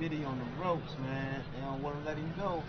Diddy on the ropes, man. They don't want to let him go.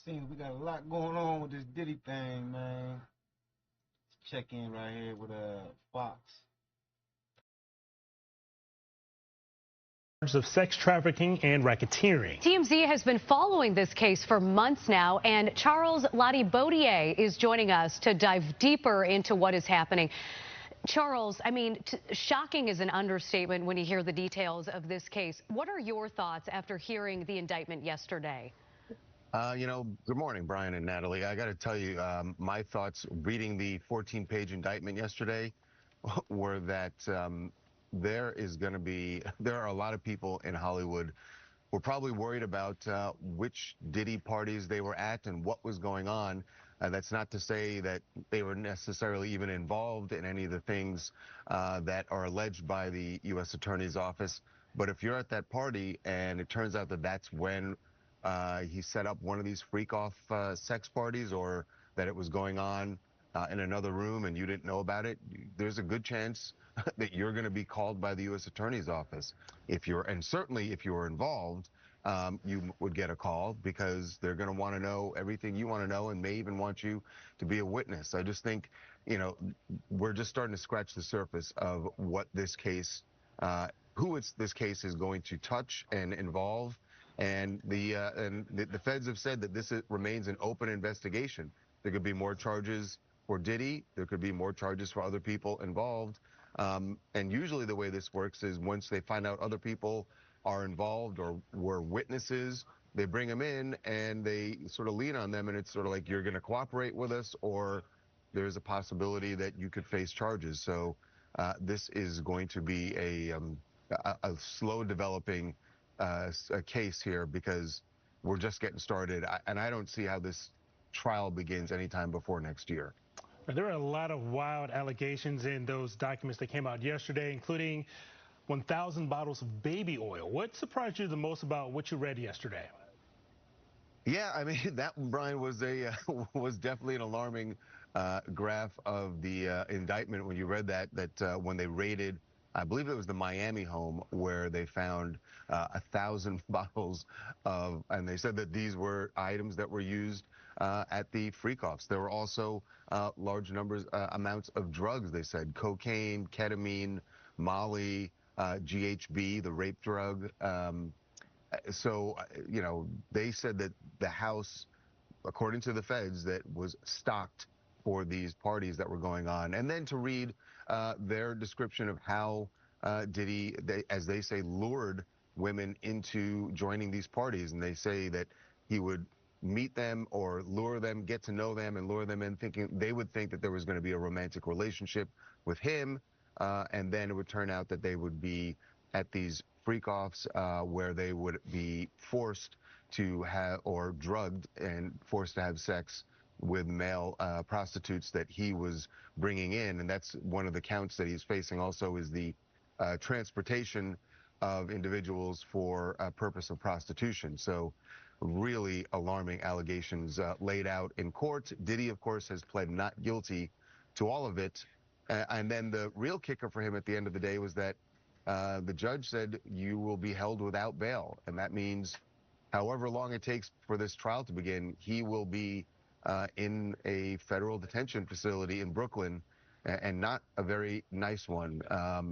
Seems we got a lot going on with this Diddy thing, man. Check in right here with Fox. of sex trafficking and racketeering. TMZ has been following this case for months now, and Charles Lattibaudier is joining us to dive deeper into what is happening. Charles, I mean, shocking is an understatement when you hear the details of this case. What are your thoughts after hearing the indictment yesterday? Good morning, Brian and Natalie. I got to tell you, my thoughts reading the 14-page indictment yesterday were that there are a lot of people in Hollywood who are probably worried about which Diddy parties they were at and what was going on. That's not to say that they were necessarily even involved in any of the things that are alleged by the U.S. Attorney's Office. But if you're at that party and it turns out that that's when he set up one of these freak-off sex parties, or that it was going on in another room and you didn't know about it, there's a good chance that you're going to be called by the U.S. Attorney's Office. And certainly if you were involved, you would get a call because they're going to want to know everything you want to know and may even want you to be a witness. I just think, we're just starting to scratch the surface of what this case, this case is going to touch and involve. And the feds have said that this remains an open investigation. There could be more charges for Diddy. There could be more charges for other people involved. And usually the way this works is once they find out other people are involved or were witnesses, they bring them in and they sort of lean on them, and it's sort of like, you're going to cooperate with us, or there's a possibility that you could face charges. So this is going to be a slow developing a case here because we're just getting started, and I don't see how this trial begins anytime before next year. There are a lot of wild allegations in those documents that came out yesterday, including 1,000 bottles of baby oil. What surprised you the most about what you read yesterday? Yeah, I mean, that, Brian, was definitely an alarming graph of the indictment when you read that when they raided, I believe it was the Miami home, where they found 1,000 bottles of, and they said that these were items that were used at the freak-offs. There were also large amounts of drugs, they said, cocaine, ketamine, Molly, GHB, the rape drug. So, they said that the house, according to the feds, that was stocked for these parties that were going on. And then to read their description of how Diddy, as they say, lured women into joining these parties. And they say that he would meet them or lure them, get to know them, and lure them in thinking they would think that there was going to be a romantic relationship with him. And then it would turn out that they would be at these freak-offs where they would be forced to have, or drugged and forced to have sex with male prostitutes that he was bringing in. And that's one of the counts that he's facing also, is the transportation of individuals for a purpose of prostitution. So really alarming allegations laid out in court. Diddy, of course, has pled not guilty to all of it. And then the real kicker for him at the end of the day was that the judge said you will be held without bail. And that means however long it takes for this trial to begin, he will be in a federal detention facility in Brooklyn, and not a very nice one.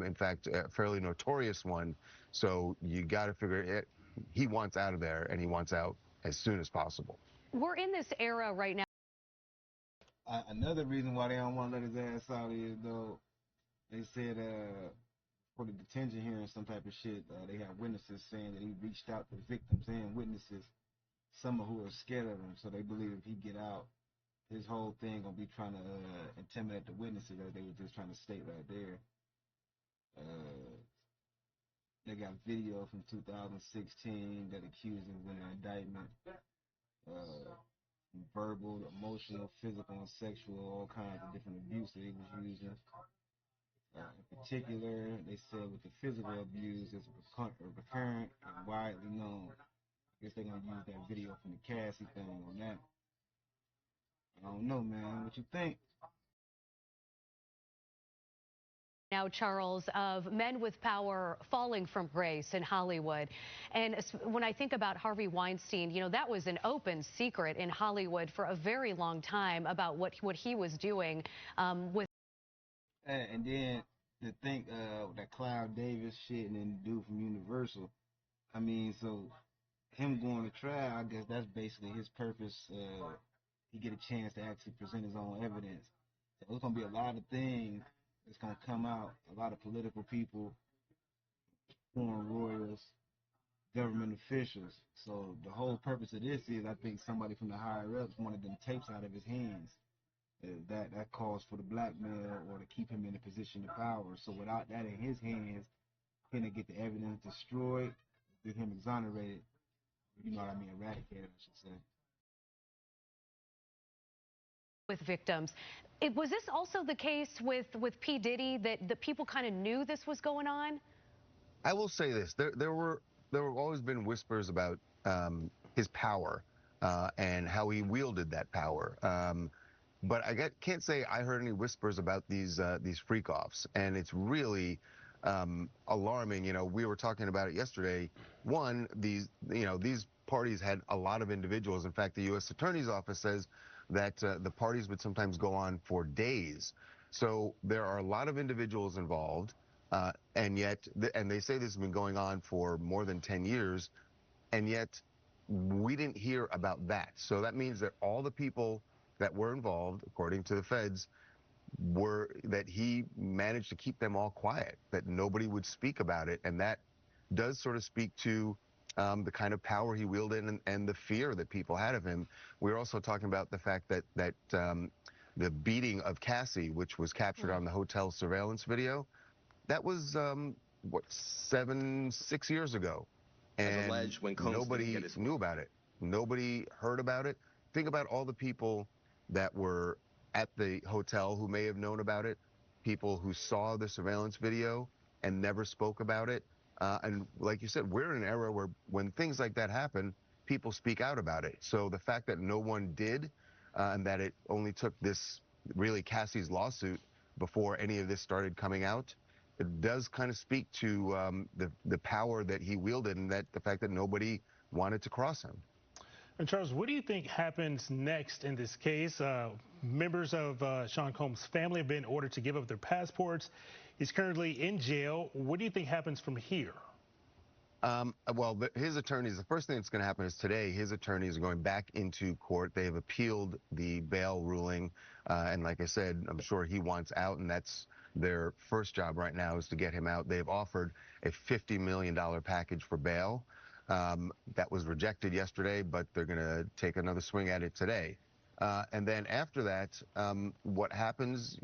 In fact, a fairly notorious one. So you got to figure it. He wants out of there, and he wants out as soon as possible. We're in this era right now. Another reason why they don't want to let his ass out is, though, they said for the detention hearing, some type of shit, they have witnesses saying that he reached out to victims and witnesses, some of who are scared of him. So they believe if he get out, his whole thing gonna be trying to intimidate the witnesses that they were just trying to state right there. They got video from 2016 that accused him of an indictment. Verbal, emotional, physical, and sexual, all kinds of different abuse that he was using. In particular, they said with the physical abuse, it's recurrent and widely known. I guess they're gonna use that video from the Cassie thing on that. I don't know, man. What you think? Now, Charles, of men with power falling from grace in Hollywood. And when I think about Harvey Weinstein, that was an open secret in Hollywood for a very long time about what he was doing with. And then to think that Clive Davis shit and then the dude from Universal. I mean, so him going to trial, I guess that's basically his purpose. He get a chance to actually present his own evidence. So there's gonna be a lot of things that's gonna come out. A lot of political people, foreign royals, government officials. So the whole purpose of this is, I think somebody from the higher ups wanted them tapes out of his hands. That calls for the blackmail or to keep him in a position of power. So without that in his hands, can they get the evidence destroyed, get him exonerated? You know what I mean? Eradicated, I should say. With victims. Was this also the case with P. Diddy, that the people kind of knew this was going on? I will say this: there have always been whispers about his power and how he wielded that power. But can't say I heard any whispers about these freak-offs, and it's really alarming. You know, we were talking about it yesterday. One, these parties had a lot of individuals. In fact, the U.S. Attorney's Office says that the parties would sometimes go on for days. So there are a lot of individuals involved. And yet, and they say this has been going on for more than 10 years, and yet we didn't hear about that. So that means that all the people that were involved, according to the feds, that he managed to keep them all quiet, that nobody would speak about it. And that does sort of speak to the kind of power he wielded and the fear that people had of him. We're also talking about the fact that the beating of Cassie, which was captured on the hotel surveillance video, that was what, 6 years ago, and nobody knew about it. Nobody heard about it. Think about all the people that were at the hotel who may have known about it, people who saw the surveillance video and never spoke about it. And like you said, we're in an era where when things like that happen, people speak out about it. So the fact that no one did, and that it only took this, really Cassie's lawsuit before any of this started coming out, it does kind of speak to the power that he wielded, and that the fact that nobody wanted to cross him. And Charles, what do you think happens next in this case? Members of Sean Combs' family have been ordered to give up their passports. He's currently in jail. What do you think happens from here? Well, his attorneys, the first thing that's going to happen is today, his attorneys are going back into court. They have appealed the bail ruling. And like I said, I'm sure he wants out, and that's their first job right now, is to get him out. They've offered a $50 million package for bail. That was rejected yesterday, but they're going to take another swing at it today. And then after that, what happens,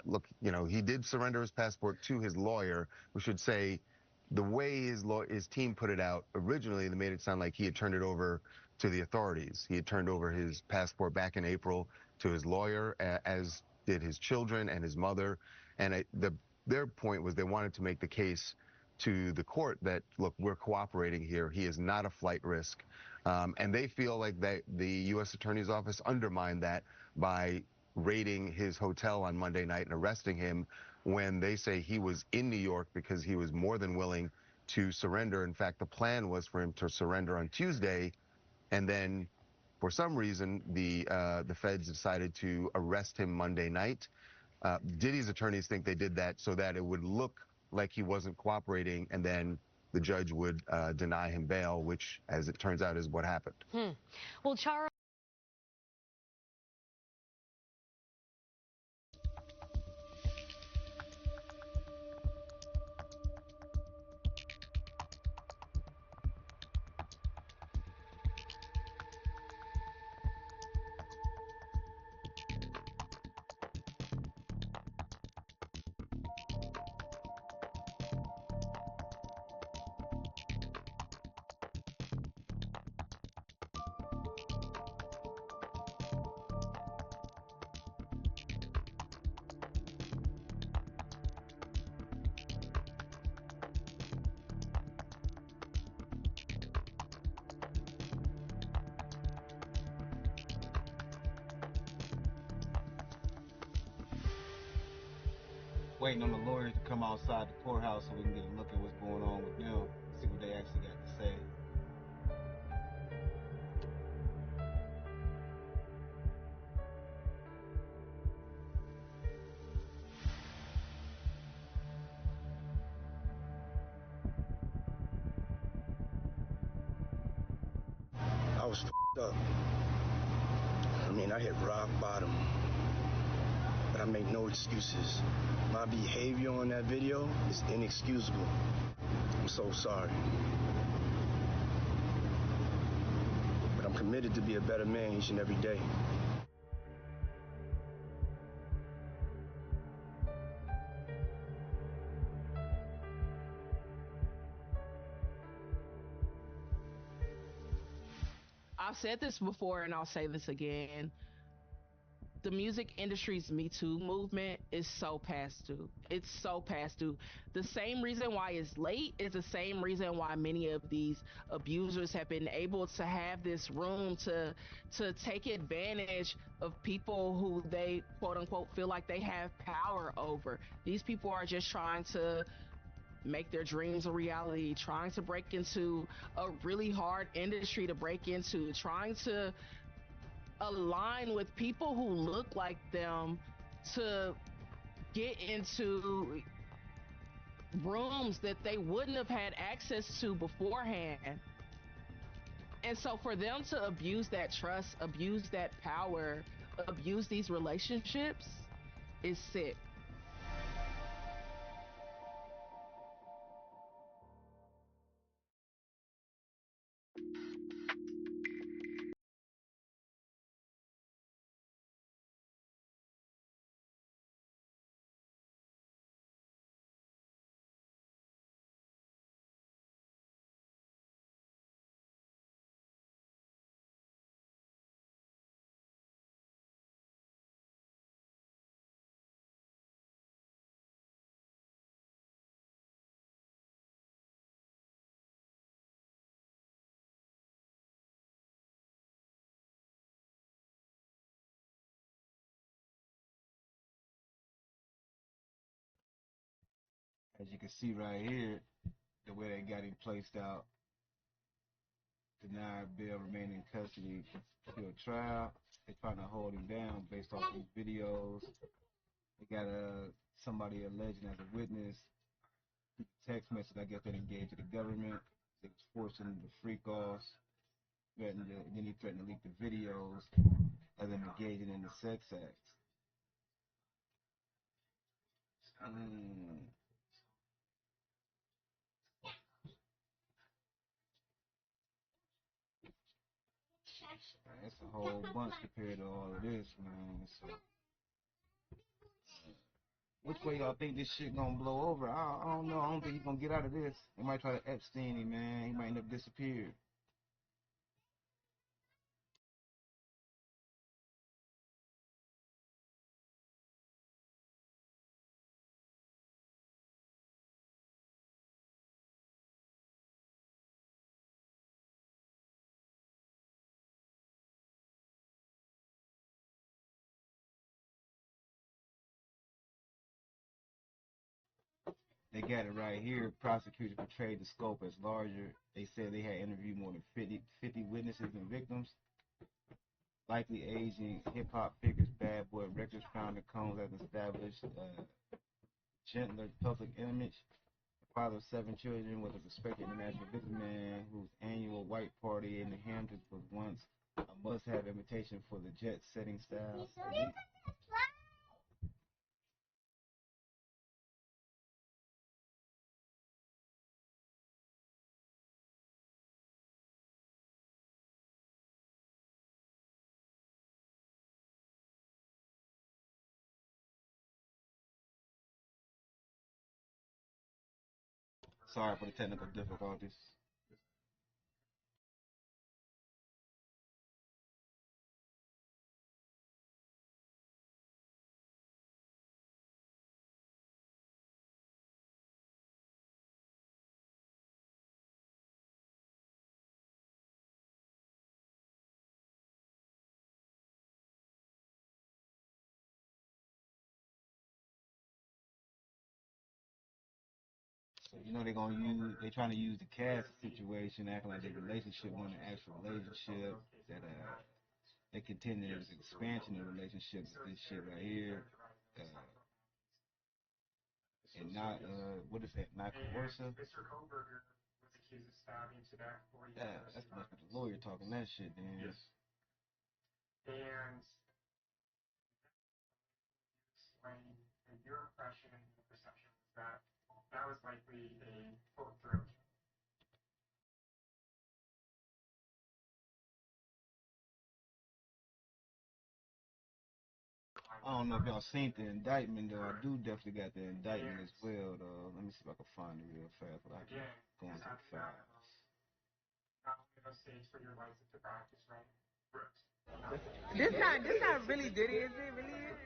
look, he did surrender his passport to his lawyer. We should say, the way his team put it out originally, they made it sound like he had turned it over to the authorities. He had turned over his passport back in April to his lawyer, as did his children and his mother. And their point was they wanted to make the case to the court that, look, we're cooperating here. He is not a flight risk. And they feel like the U.S. Attorney's Office undermined that by raiding his hotel on Monday night and arresting him, when they say he was in New York because he was more than willing to surrender. In fact, the plan was for him to surrender on Tuesday, and then for some reason the feds decided to arrest him Monday night. Diddy's attorneys think they did that so that it would look like he wasn't cooperating, and then the judge would deny him bail, which, as it turns out, is what happened. Well, Charles. Waiting on the lawyers to come outside the courthouse so we can get a look at what's going on with them, see what they actually got to say. was f***ed up. I mean, I hit rock bottom, but I make no excuses. My behavior on that video is inexcusable. I'm so sorry. But I'm committed to be a better man each and every day. I've said this before and I'll say this again. The music industry's Me Too movement is so past due. It's so past due. The same reason why it's late is the same reason why many of these abusers have been able to have this room to take advantage of people who they quote unquote feel like they have power over. These people are just trying to make their dreams a reality, trying to break into a really hard industry to break into, trying to align with people who look like them to get into rooms that they wouldn't have had access to beforehand. And so for them to abuse that trust, abuse that power, abuse these relationships is sick. As you can see right here, the way they got him placed out, denied bail, remain in custody till trial. They're trying to hold him down based off these videos. They got somebody alleging as a witness, text message, I guess, that engaged with the government. They was forcing him to freak offs. Then he threatened to leak the videos of them engaging in the sex acts. That's a whole bunch compared to all of this, man. So, which way y'all think this shit gonna blow over? I don't know. I don't think he's gonna get out of this. They might try to Epstein him, man. He might end up disappeared. They got it right here. Prosecutors portrayed the scope as larger. They said they had interviewed more than 50 witnesses and victims, likely aging hip-hop figures. Bad Boy Records founder Combs has established a gentler public image. The father of 7 children was a respected international businessman whose annual white party in the Hamptons was once a must-have invitation for the jet-setting style. Sorry for the technical difficulties. So, they're trying to use the cast situation, acting like their relationship wasn't an actual relationship, that they contend there's expansion of relationships, this shit right here, and not, what is that, not coercive? Yeah, that's must be the lawyer talking that shit, then. I don't know if y'all seen the indictment though. I do definitely got the indictment as well though. Let me see if I can find it real fast. But I can go into the files. This not really Diddy, is it? Really is?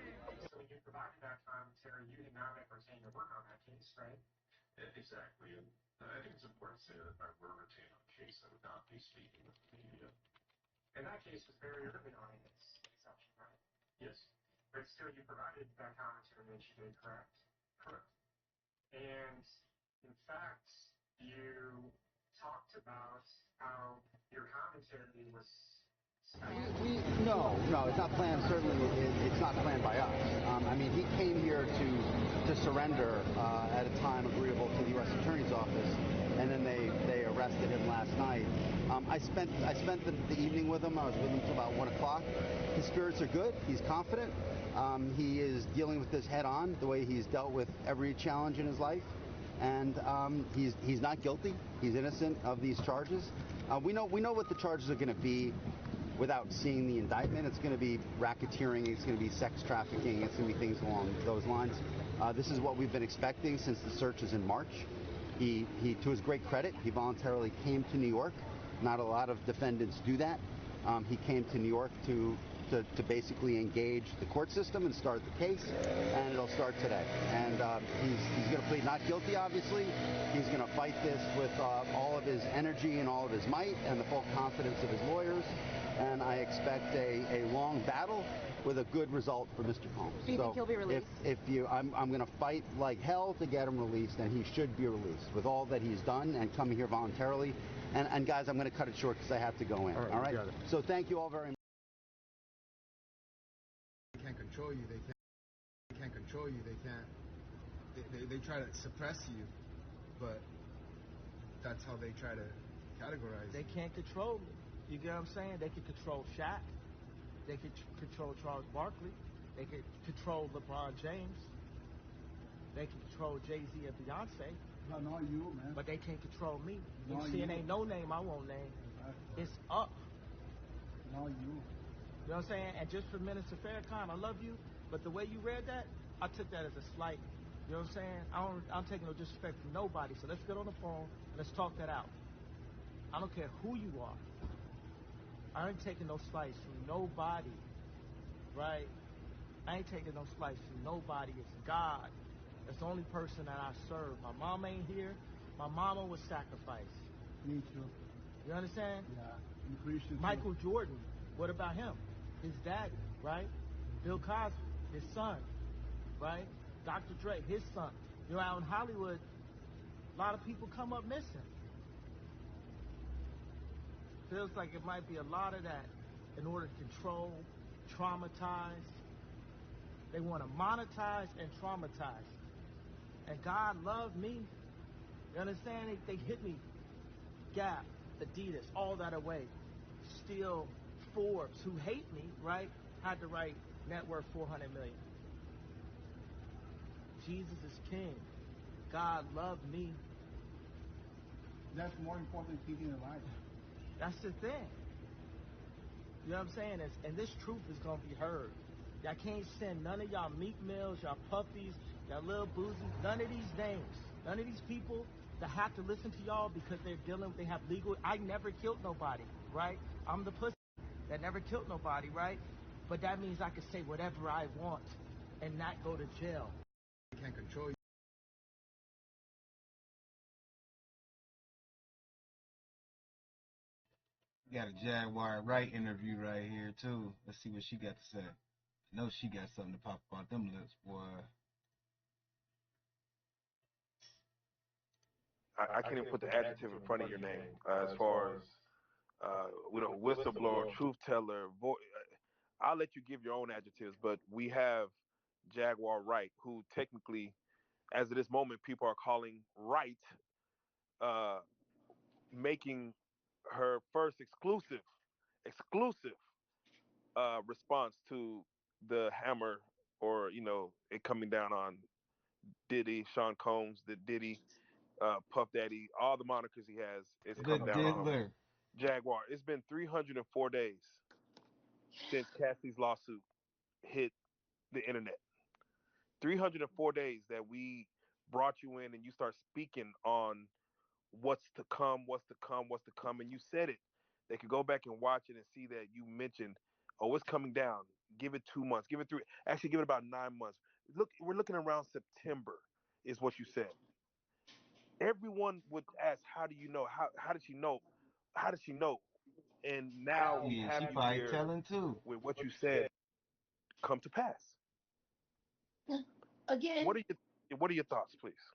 No, it's not planned. Certainly, it's not planned by us. I mean, he came here to surrender at a time agreeable to the U.S. Attorney's Office, and then they arrested him last night. I spent the evening with him. I was with him till about 1 o'clock. His spirits are good. He's confident. He is dealing with this head on, the way he's dealt with every challenge in his life. And he's not guilty. He's innocent of these charges. We know what the charges are going to be without seeing the indictment. It's going to be racketeering. It's going to be sex trafficking. It's going to be things along those lines. This is what we've been expecting since the searches in March. He, to his great credit, he voluntarily came to New York. Not a lot of defendants do that. He came to New York to basically engage the court system and start the case, and it'll start today. And he's going to plead not guilty, obviously. He's going to fight this with all of his energy and all of his might and the full confidence of his lawyers. And I expect a long battle with a good result for Mr. Combs. Do you think he'll be released? I'm going to fight like hell to get him released, and he should be released with all that he's done and coming here voluntarily. And guys, I'm going to cut it short because I have to go in. All right? So thank you all very much. They can't control you. They can't control you. They can't. They try to suppress you, but that's how they try to categorize. They can't control me. You get what I'm saying? They can control Shaq. They can control Charles Barkley. They can control LeBron James. They can control Jay-Z and Beyonce. No, not you, man. But they can't control me. You Not see, it you. ain't no name I won't name. Exactly. It's up. Not you. You know what I'm saying? And just for Minister Farrakhan, I love you, but the way you read that, I took that as a slight. You know what I'm saying? I'm taking no disrespect from nobody, so let's get on the phone and let's talk that out. I don't care who you are. I ain't taking no slice from nobody, right? I ain't taking no slice from nobody. It's God. That's the only person that I serve. My mom ain't here. My mama was sacrificed. Me too. You understand? Yeah. I'm Christian. Michael Jordan, what about him? His daddy, right? Bill Cosby, his son, right? Dr. Dre, his son. You know, out in Hollywood, a lot of people come up missing. Feels like it might be a lot of that in order to control, traumatize. They want to monetize and traumatize. And God loved me. You understand? They hit me. Gap, Adidas, all that away. Still, Forbes, who hate me, right, had to write net worth 400 million. Jesus is king. God loved me. That's more important than keeping alive. That's the thing. You know what I'm saying? And this truth is going to be heard. Y'all can't send none of y'all Meek Mills, y'all Puffies, y'all Lil Boozy, none of these names, none of these people that have to listen to y'all because they have legal. I never killed nobody, right? I'm the pussy that never killed nobody, right? But that means I can say whatever I want and not go to jail. They can't control you. We got a Jaguar Wright interview right here too. Let's see what she got to say. I know she got something to pop out them lips, boy. I can't even put the adjective in front of your name as far as we know whistleblower, truth teller. I'll let you give your own adjectives, but we have Jaguar Wright, who technically, as of this moment, people are calling Wright, uh, making her first exclusive response to the hammer, or it coming down on Diddy, Sean Combs, the Diddy, Puff Daddy, all the monikers he has is The come down on him. diddler. Jaguar. It's been 304 days since Cassie's lawsuit hit the internet. 304 days that we brought you in and you start speaking on what's to come, what's to come, what's to come, and you said it. They could go back and watch it and see that you mentioned, oh, it's coming down. Give it 2 months. Give it 3. Actually, give it about 9 months. Look, we're looking around September, is what you said. Everyone would ask, how do you know? How did she know? How did she know? And now we Yeah, have she you probably here telling too. with what you said come to pass. Again, What are your thoughts, please?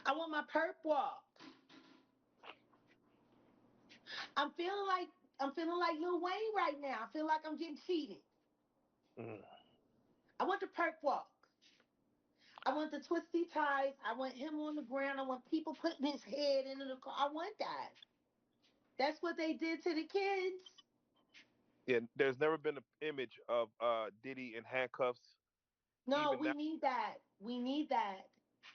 I want my perp walk. I'm feeling like Lil Wayne right now. I feel like I'm getting cheated. Mm. I want the perp walk. I want the twisty ties. I want him on the ground. I want people putting his head into the car. I want that. That's what they did to the kids. Yeah, there's never been an image of Diddy in handcuffs. No, Even we now, need that. We need that.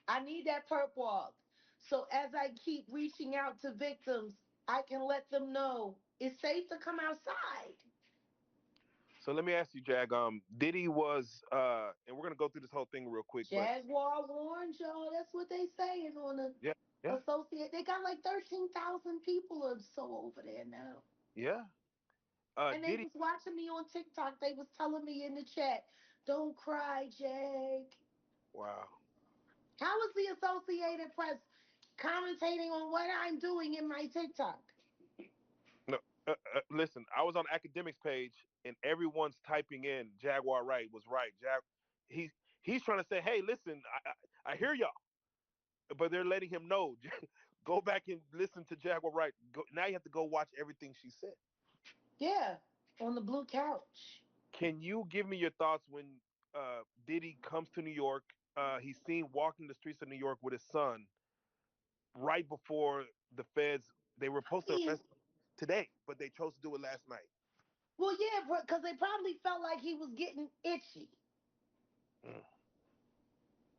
I need that perp walk. So as I keep reaching out to victims, I can let them know it's safe to come outside. so let me ask you, Jag. Diddy was, and we're gonna go through this whole thing real quick, but Jaguar warned y'all. That's what they saying on the yeah, yeah, associate. They got like 13,000 people or so over there now. yeah. And they Diddy, was watching me on TikTok. They was telling me in the chat, "Don't cry, Jag." wow. How is the Associated Press commentating on what I'm doing in my TikTok? No, listen. I was on academics page, and everyone's typing in Jaguar Wright was right. He he's trying to say, hey, listen, I hear y'all, but they're letting him know. Go back and listen to Jaguar Wright. Now you have to go watch everything she said. Yeah, on the blue couch. Can you give me your thoughts when Diddy comes to New York? He's seen walking the streets of New York with his son right before the feds. They were supposed to Yeah. arrest him today, but they chose to do it last night. Well, yeah, because they probably felt like he was getting itchy. Mm.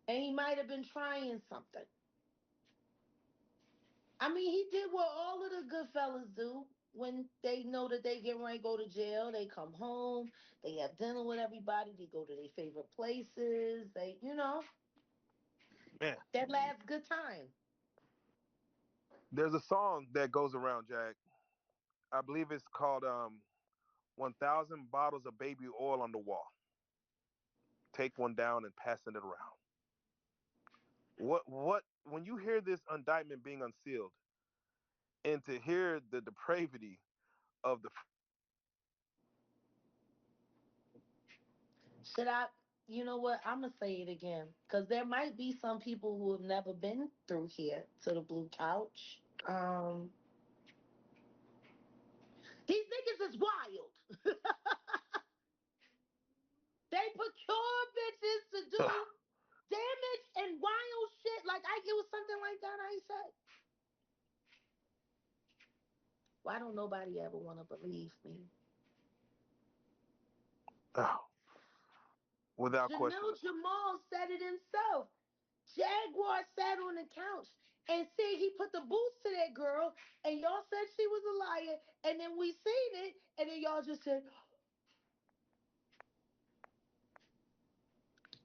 And he might have been trying something. I mean, he did what all of the good fellas do when they know that they get ready to go to jail. They come home, they have dinner with everybody, they go to their favorite places, Man, that last good time. there's a song that goes around, Jack. I believe it's called 1,000 bottles of baby oil on the wall. Take one down and passing it around. When you hear this indictment being unsealed and to hear the depravity of the Should I, you know what? I'm going to say it again. Because there might be some people who have never been through here to the blue couch. Um, these niggas is wild. They procure bitches to do damage and wild shit. Like it was something like that I said. Why don't nobody ever want to believe me? oh, without question. Jamil Jamal said it himself. Jaguar sat on the couch and said he put the boots to that girl, and y'all said she was a liar, and then we seen it, and then y'all just said,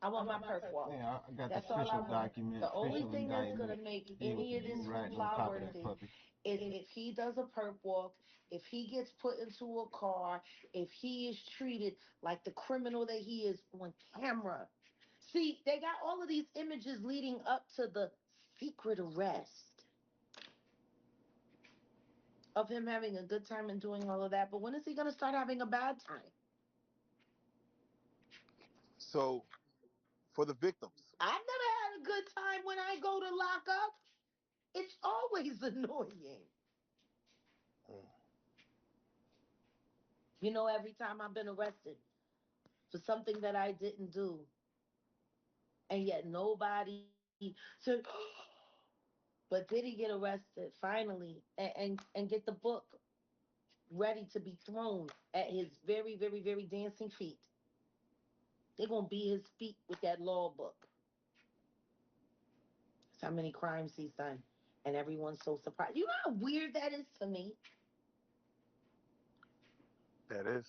I want my perp walk. Man, I got the That's all I official want. document, The only official thing that's indictment. gonna make See what any the of this dude writing on hoopla top of worth that it puppy. is if he does a perp walk, if he gets put into a car, if he is treated like the criminal that he is on camera. See, they got all of these images leading up to the secret arrest of him having a good time and doing all of that. But when is he gonna start having a bad time? So for the victims, I've never had a good time when I go to lock up. It's always annoying. mm, You know, every time I've been arrested for something that I didn't do, and yet nobody said, but did he get arrested finally and get the book ready to be thrown at his very, very, very dancing feet? They're gonna be his feet with that law book. That's how many crimes he's done. And everyone's so surprised. You know how weird that is to me? That is.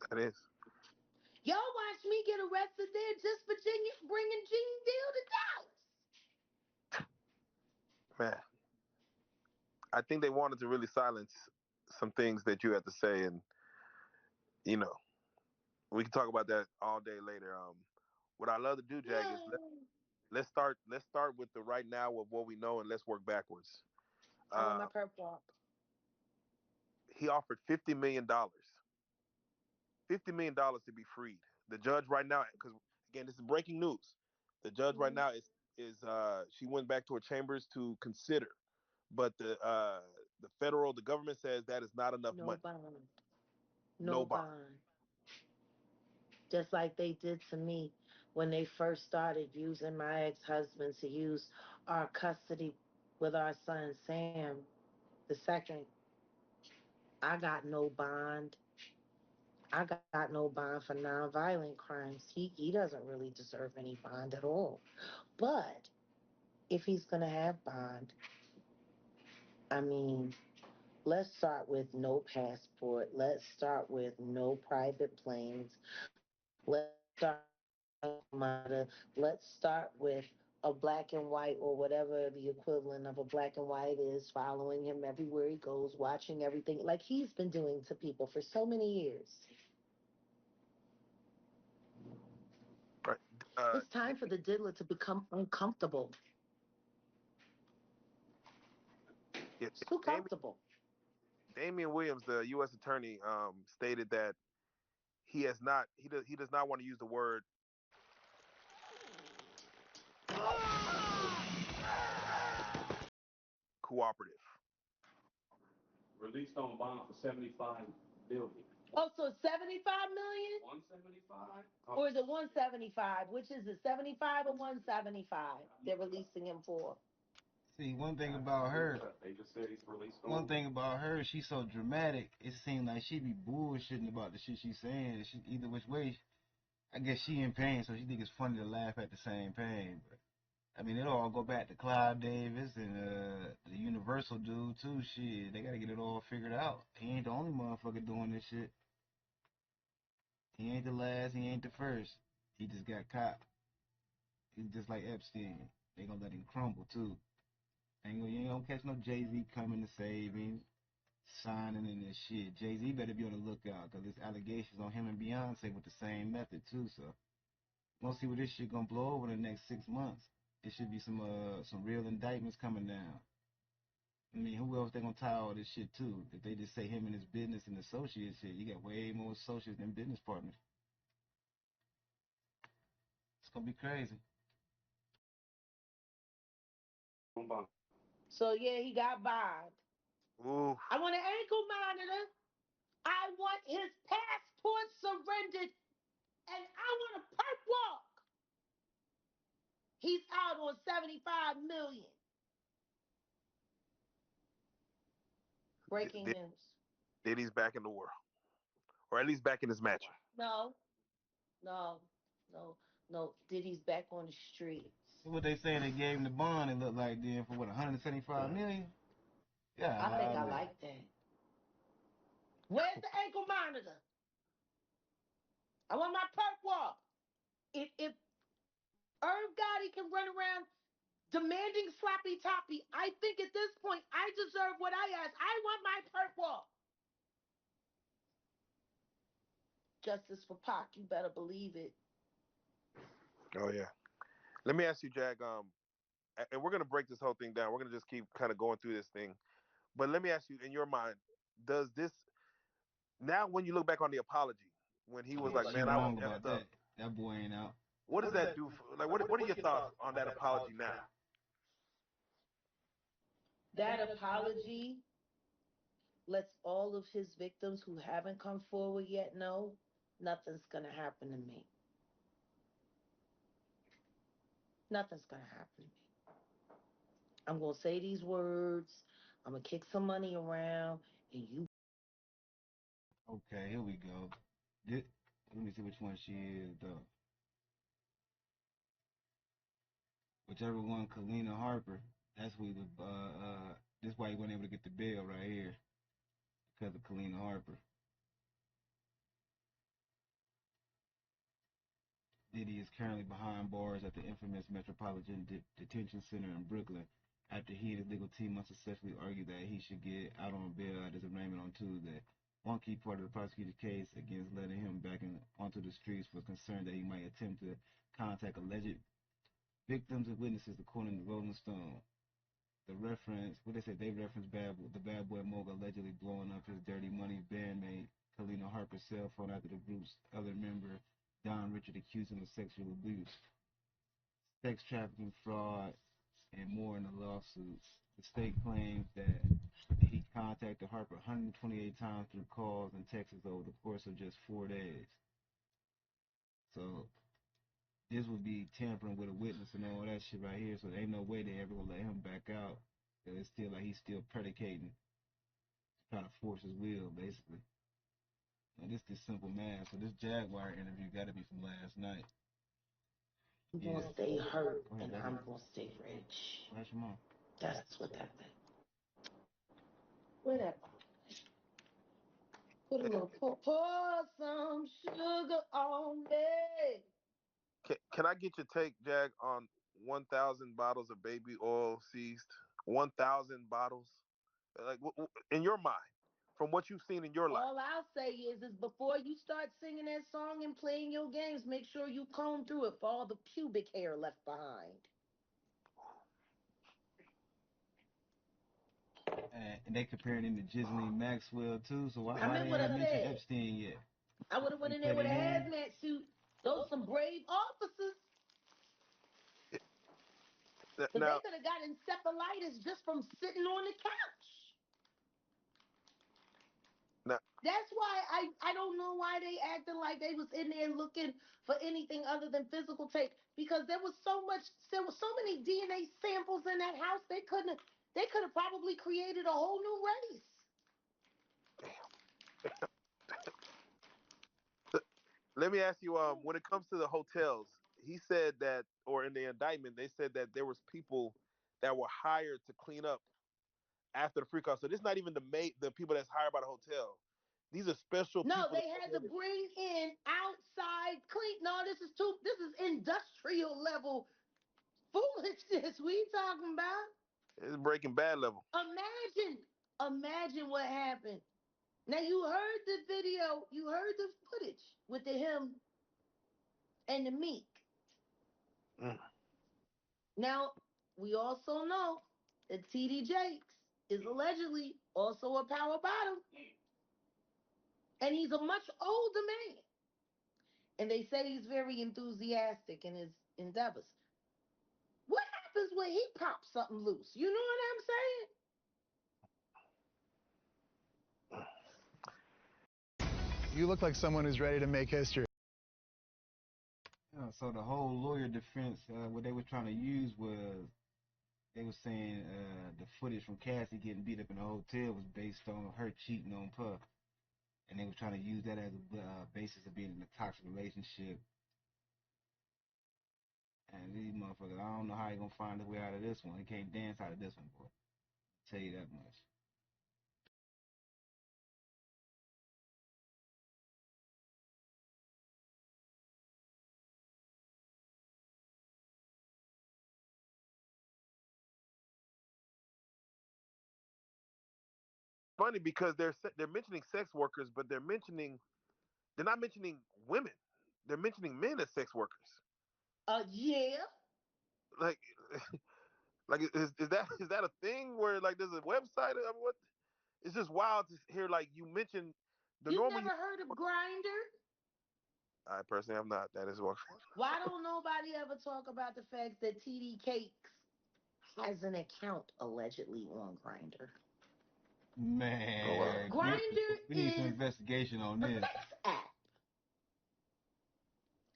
That is. Y'all watch me get arrested there just for bringing Gene Deal to Dallas. Man, I think they wanted to really silence some things that you had to say, and you know, we can talk about that all day later. What I love to do, Jag, is let's start with the right now of what we know, and let's work backwards. I want my Uh, perp walk. he offered $50 million, $50 million to be freed. The judge right now, because again, this is breaking news. The judge right now is she went back to her chambers to consider, but the government says that is not enough No money. bond. No No bond. bond. Just like they did to me when they first started using my ex-husband to use our custody with our son Sam the second. I got no bond. I got no bond for nonviolent crimes. He doesn't really deserve any bond at all. But if he's gonna have bond, I mean, let's start with no passport. Let's start with no private planes. Let's start monitor. Let's start with a black and white or whatever the equivalent of a black and white is, following him everywhere he goes, watching everything like he's been doing to people for so many years. Right. It's time for the diddler to become uncomfortable. Yeah, It's too comfortable. Damian Williams, the U.S. attorney, stated that he does not want to use the word cooperative. Released on bond for 75 billion. Oh, so 75 million? 175? Or is it 175? Which is it, 75 or 175 they're releasing him for? See, one thing about her, They just said he's released on. one thing about her, she's so dramatic. It seems like she be bullshitting about the shit she's saying. She, either which way, I guess she in pain, so she think it's funny to laugh at the same pain. But I mean, it all go back to Clive Davis and the Universal dude too. Shit, they gotta get it all figured out. He ain't the only motherfucker doing this shit. He ain't the last. He ain't the first. He just got caught. He's just like Epstein. They gonna let him crumble too. You ain't gonna catch no Jay-Z coming to save him, signing in this shit. Jay-Z better be on the lookout because there's allegations on him and Beyonce with the same method too. So we'll see where this shit gonna blow over the next 6 months. There should be some real indictments coming down. I mean, who else they gonna tie all this shit to? If they just say him and his business and associate shit, you got way more associates than business partners. It's gonna be crazy. So yeah, he got bond. Ooh, I want an ankle monitor. I want his passport surrendered, and I want a perp walk. He's out on 75 million. Breaking news. Diddy's back in the world, or at least back in his mattress. No, no, no, no. Diddy's back on the streets. What they saying they gave him the bond, it looked like then for what, 175 million? Yeah, I think I man. like that. Where's the ankle monitor? I want my perp walk. If Irv Gotti can run around demanding sloppy toppy, I think at this point I deserve what I ask. I want my perp walk. Justice for Pac, you better believe it. Oh yeah. Let me ask you, Jag. And we're gonna break this whole thing down. We're gonna just keep kind of going through this thing. But let me ask you, in your mind, does this now when you look back on the apology when he was like, She "Man, I was wrong about effed up." that. That boy ain't out. What does that do for? Like, what are your thoughts on that apology now? That apology lets all of his victims who haven't come forward yet know nothing's going to happen to me. Nothing's gonna happen to me. I'm gonna say these words. I'm gonna kick some money around, and you. Okay, here we go. Let me see which one she is, though. Whichever one, Kalina Harper. That's who this why he wasn't able to get the bail right here because of Kalina Harper. Diddy is currently behind bars at the infamous Metropolitan Detention Center in Brooklyn after he and his legal team unsuccessfully argued that he should get out on bail at his arraignment on Tuesday. One key part of the prosecutor's case against letting him back onto the streets was concerned that he might attempt to contact alleged victims and witnesses, according to Rolling Stone. The reference, they referenced the Bad Boy mogul allegedly blowing up his Dirty Money bandmate Kalina Harper's cell phone after the group's other member, Don Richard, accused him of sexual abuse, sex trafficking, fraud, and more in the lawsuit. The state claims that he contacted Harper 128 times through calls and texts over the course of just 4 days. So this would be tampering with a witness and all that shit right here. So there ain't no way they ever gonna let him back out. It's still like he's still predicating, trying to force his will, basically. And this simple math. So this Jaguar interview got to be from last night. I'm Yeah. gonna stay hurt, Ahead, and I'm gonna stay rich. Where's your mom? That's what that meant. Where that? Put a little pour some sugar on me. Can I get your take, Jag, on 1,000 bottles of baby oil seized? 1,000 bottles? Like, in your mind, from what you've seen in your life. All I'll say is before you start singing that song and playing your games, make sure you comb through it for all the pubic hair left behind. And they comparing him to Ghislaine Maxwell too. So why they what I haven't mentioned said. Epstein yet? I would have went in there with a hazmat suit. Those some brave officers. Because they could have gotten encephalitis just from sitting on the couch. That's why I don't know why they acting like they was in there looking for anything other than physical tape, because there was so many DNA samples in that house. They could have probably created a whole new race. Let me ask you, when it comes to the hotels, he said that, or in the indictment, they said that there was people that were hired to clean up after the freak off. So this is not even the people that's hired by the hotel. These are special people. No, they had to bring in outside clean. No, this is industrial level foolishness. We talking about? It's Breaking Bad level. Imagine what happened. Now you heard the video, you heard the footage with him and the Meek. Now we also know that TD Jakes is allegedly also a power bottom, and he's a much older man. And they say he's very enthusiastic in his endeavors. What happens when he pops something loose? You know what I'm saying? You look like someone who's ready to make history. So the whole lawyer defense, what they were trying to use was, they were saying the footage from Cassie getting beat up in the hotel was based on her cheating on Puff. And they were trying to use that as a basis of being in a toxic relationship. And these motherfuckers, I don't know how he gonna find his way out of this one. He can't dance out of this one, boy. I'll tell you that much. Funny because they're mentioning sex workers, but they're not mentioning women. They're mentioning men as sex workers. Yeah. Like, like is that a thing where like there's a website? I mean, what? It's just wild to hear like you mentioned the You've normal. never heard of Grindr? I personally have not. That is what. Why don't nobody ever talk about the fact that TD Cakes has an account allegedly on Grindr? Man, Grindr we need some is investigation on a this. sex app.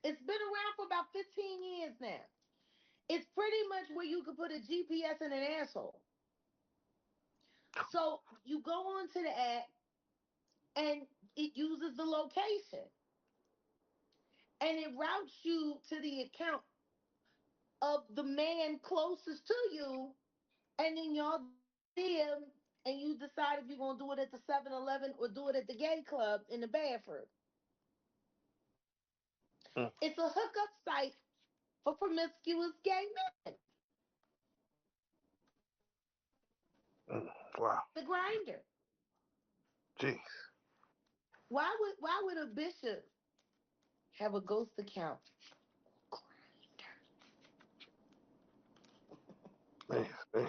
It's been around for about 15 years now. It's pretty much where you could put a GPS in an asshole. So you go onto the app and it uses the location and it routes you to the account of the man closest to you, and then y'all DM and you decide if you're going to do it at the 7-Eleven or do it at the gay club in the bathroom. Mm. It's a hookup site for promiscuous gay men. Wow. The grinder. Jeez. Why would a bishop have a ghost account? Man, man.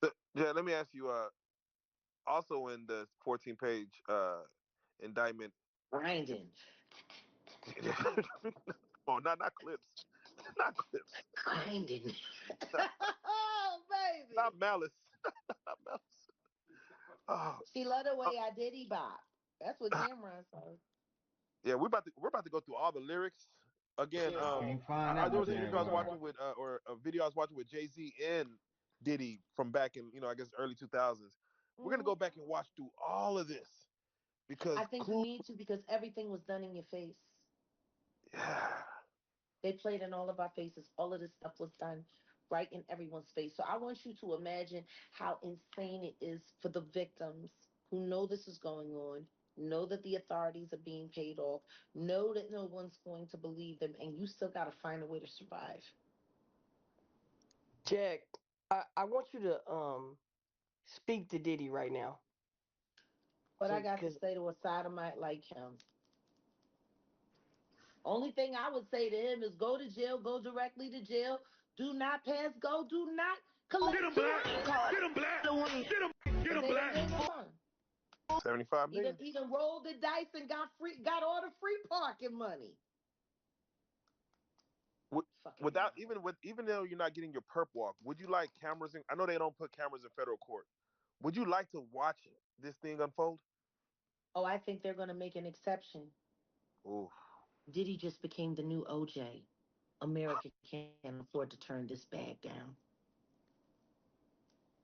So, yeah, let me ask you. Also in the 14-page indictment. Grinding. Oh, not clips, not clips. Grinding. Not, Oh, baby. not malice. Not malice. Oh, She love the way I diddy bop. That's what Cameron said. yeah, we're about to go through all the lyrics again. Can't find that There one, was an interview I was Jaguar. watching with, or a video I was watching with Jay-Z and Diddy from back in, I guess early 2000s. We're gonna go back and watch through all of this because I think we need to because everything was done in your face. yeah. They played in all of our faces. All of this stuff was done right in everyone's face. So I want you to imagine how insane it is for the victims who know this is going on, know that the authorities are being paid off, know that no one's going to believe them, and you still got to find a way to survive. Jack, I want you to speak to Diddy right now. What I got to Cause say to a sodomite like him? Only thing I would say to him is go to jail, go directly to jail. Do not pass go. Do not collect Get him black. $200. Get him black. Get him. Get him They black. done gave him fun. 75 million. He done rolled the dice and got all the free parking money. Without even though you're not getting your perp walk, would you like cameras in? I know they don't put cameras in federal court. Would you like to watch this thing unfold? Oh, I think they're going to make an exception. Ooh. Diddy just became the new OJ. America can't afford to turn this bag down.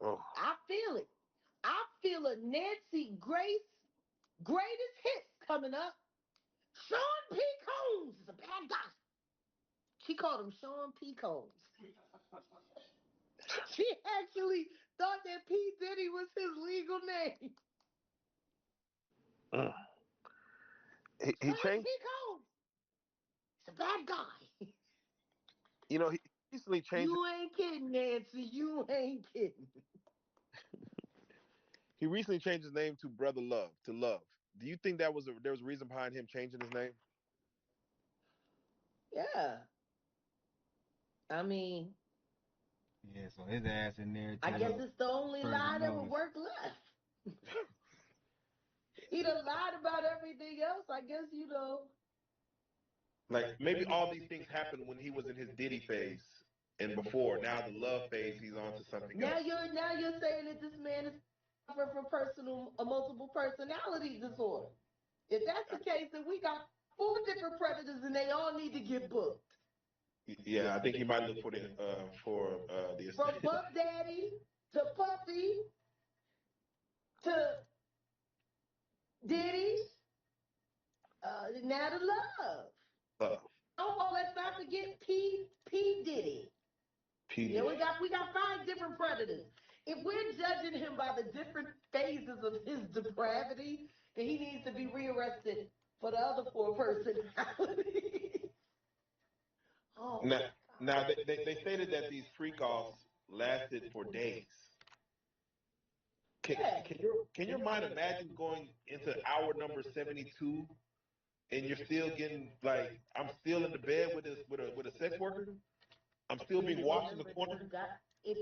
Oh. I feel it. I feel a Nancy Grace greatest hits coming up. Sean P. Combs is a bad guy. She called him Sean P. Combs. She actually thought that P. Diddy was his legal name. Mm. He Sean changed. P. Combs. He's a bad guy. He recently changed. You ain't kidding, Nancy. You ain't kidding. He recently changed his name to Brother Love to Love. Do you think there was a reason behind him changing his name? Yeah. I mean, Yeah, so his ass in there I too. guess it's the only Further lie that would notice. work left. He done lied about everything else. I guess, Like maybe all these things happened when he was in his Diddy phase and before. Now the Love phase, he's on to something Now else. you're saying that this man is suffering from a multiple personality disorder. If that's the case, then we got 4 different predators and they all need to get booked. Yeah, I think he might look for the From Puff Daddy to Puffy to Diddy, now to Love. Love. Oh, let's not forget P Diddy. Yeah, we got 5 different predators. If we're judging him by the different phases of his depravity, then he needs to be rearrested for the other 4 personalities. Oh Now, my now God. they stated that these freak offs lasted for days. Can, Yeah. can your mind imagine going into hour number 72 and you're still getting like I'm still in the bed with a sex worker? I'm still If being you watched in the remembered, corner. if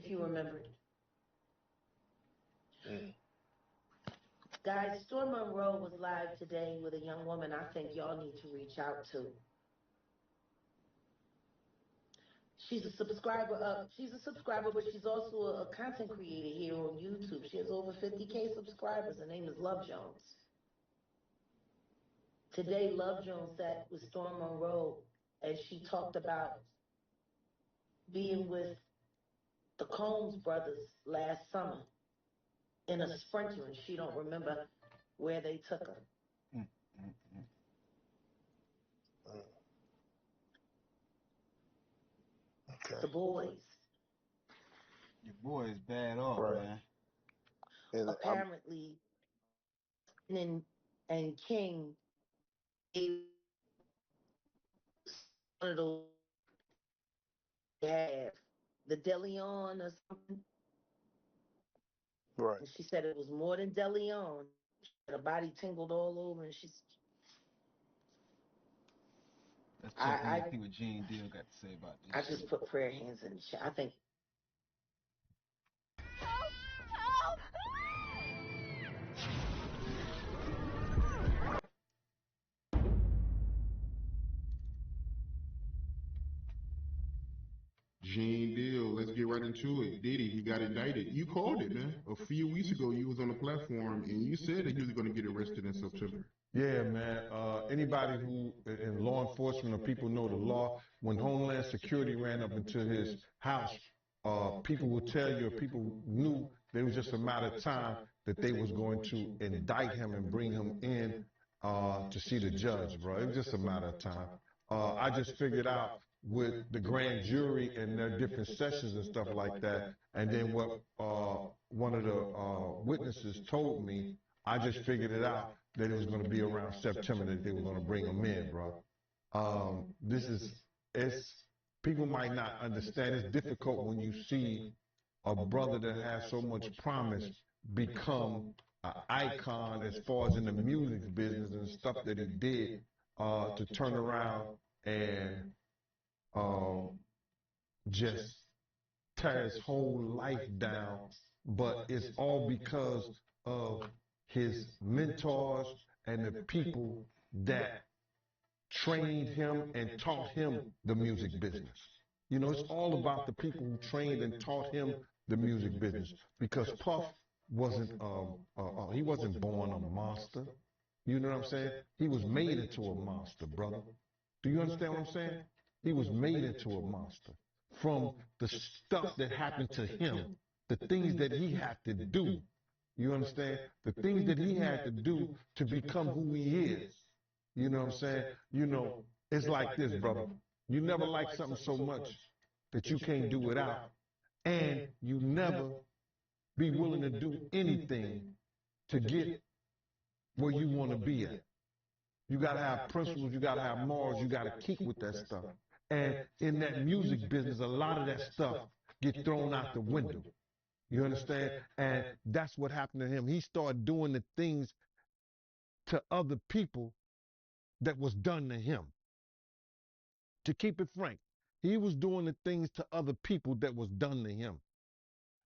you remembered. Mm. Guys, Storm Monroe was live today with a young woman I think y'all need to reach out to. She's a subscriber, but she's also a content creator here on YouTube. She has over 50K subscribers. Her name is Love Jones. Today, Love Jones sat with Storm Monroe and she talked about being with the Combs brothers last summer in a Sprinter, and she don't remember where they took her. Okay. The boys. Your boy is bad off, Right. man. And Apparently, and King gave one of those have the DeLeon or something. right. And she said it was more than DeLeon. Her body tingled all over, and Let's check in and see what Gene Deal got to say about this. I just put prayer hands in the chat. I think. Gene Deal, let's get right into it. Diddy, he got indicted. You called it, man. A few weeks ago, you was on the platform and you said that he was going to get arrested in September. Yeah, man. Anybody who in law enforcement or people know the law, when Homeland Security ran up into his house, people will tell you, or people knew that it was just a matter of time that they was going to indict him and bring him in to see the judge, bro. It was just a matter of time. I just figured out with the grand jury and their different sessions and stuff like that, and then what one of the witnesses told me, I just figured it out that it was going to be around September that they were going to bring him in, bro. It's people might not understand. It's difficult when you see a brother that has so much promise become an icon as far as in the music business and stuff that he did to turn around and just tear his whole life down. But it's all because of his mentors and the people that trained him and taught him the music business. You know, it's all about the people who trained and taught him the music business, because Puff wasn't he wasn't born a monster. You know what I'm saying? He was made into a monster, brother. Do you understand what I'm saying? He was made into a monster from the stuff that happened to him, the things that he had to do. You understand? The things that he had to do to become who he is. You know what I'm saying? You know, it's like this, brother. You never like something so much that you can't do without, and you never be willing to do anything to get where you want to be at. You got to have principles, you got to have morals, you got to keep with that stuff. And in that music business, a lot of that stuff get thrown out the window. You understand? And that's what happened to him. He started doing the things to other people that was done to him. To keep it frank, he was doing the things to other people that was done to him.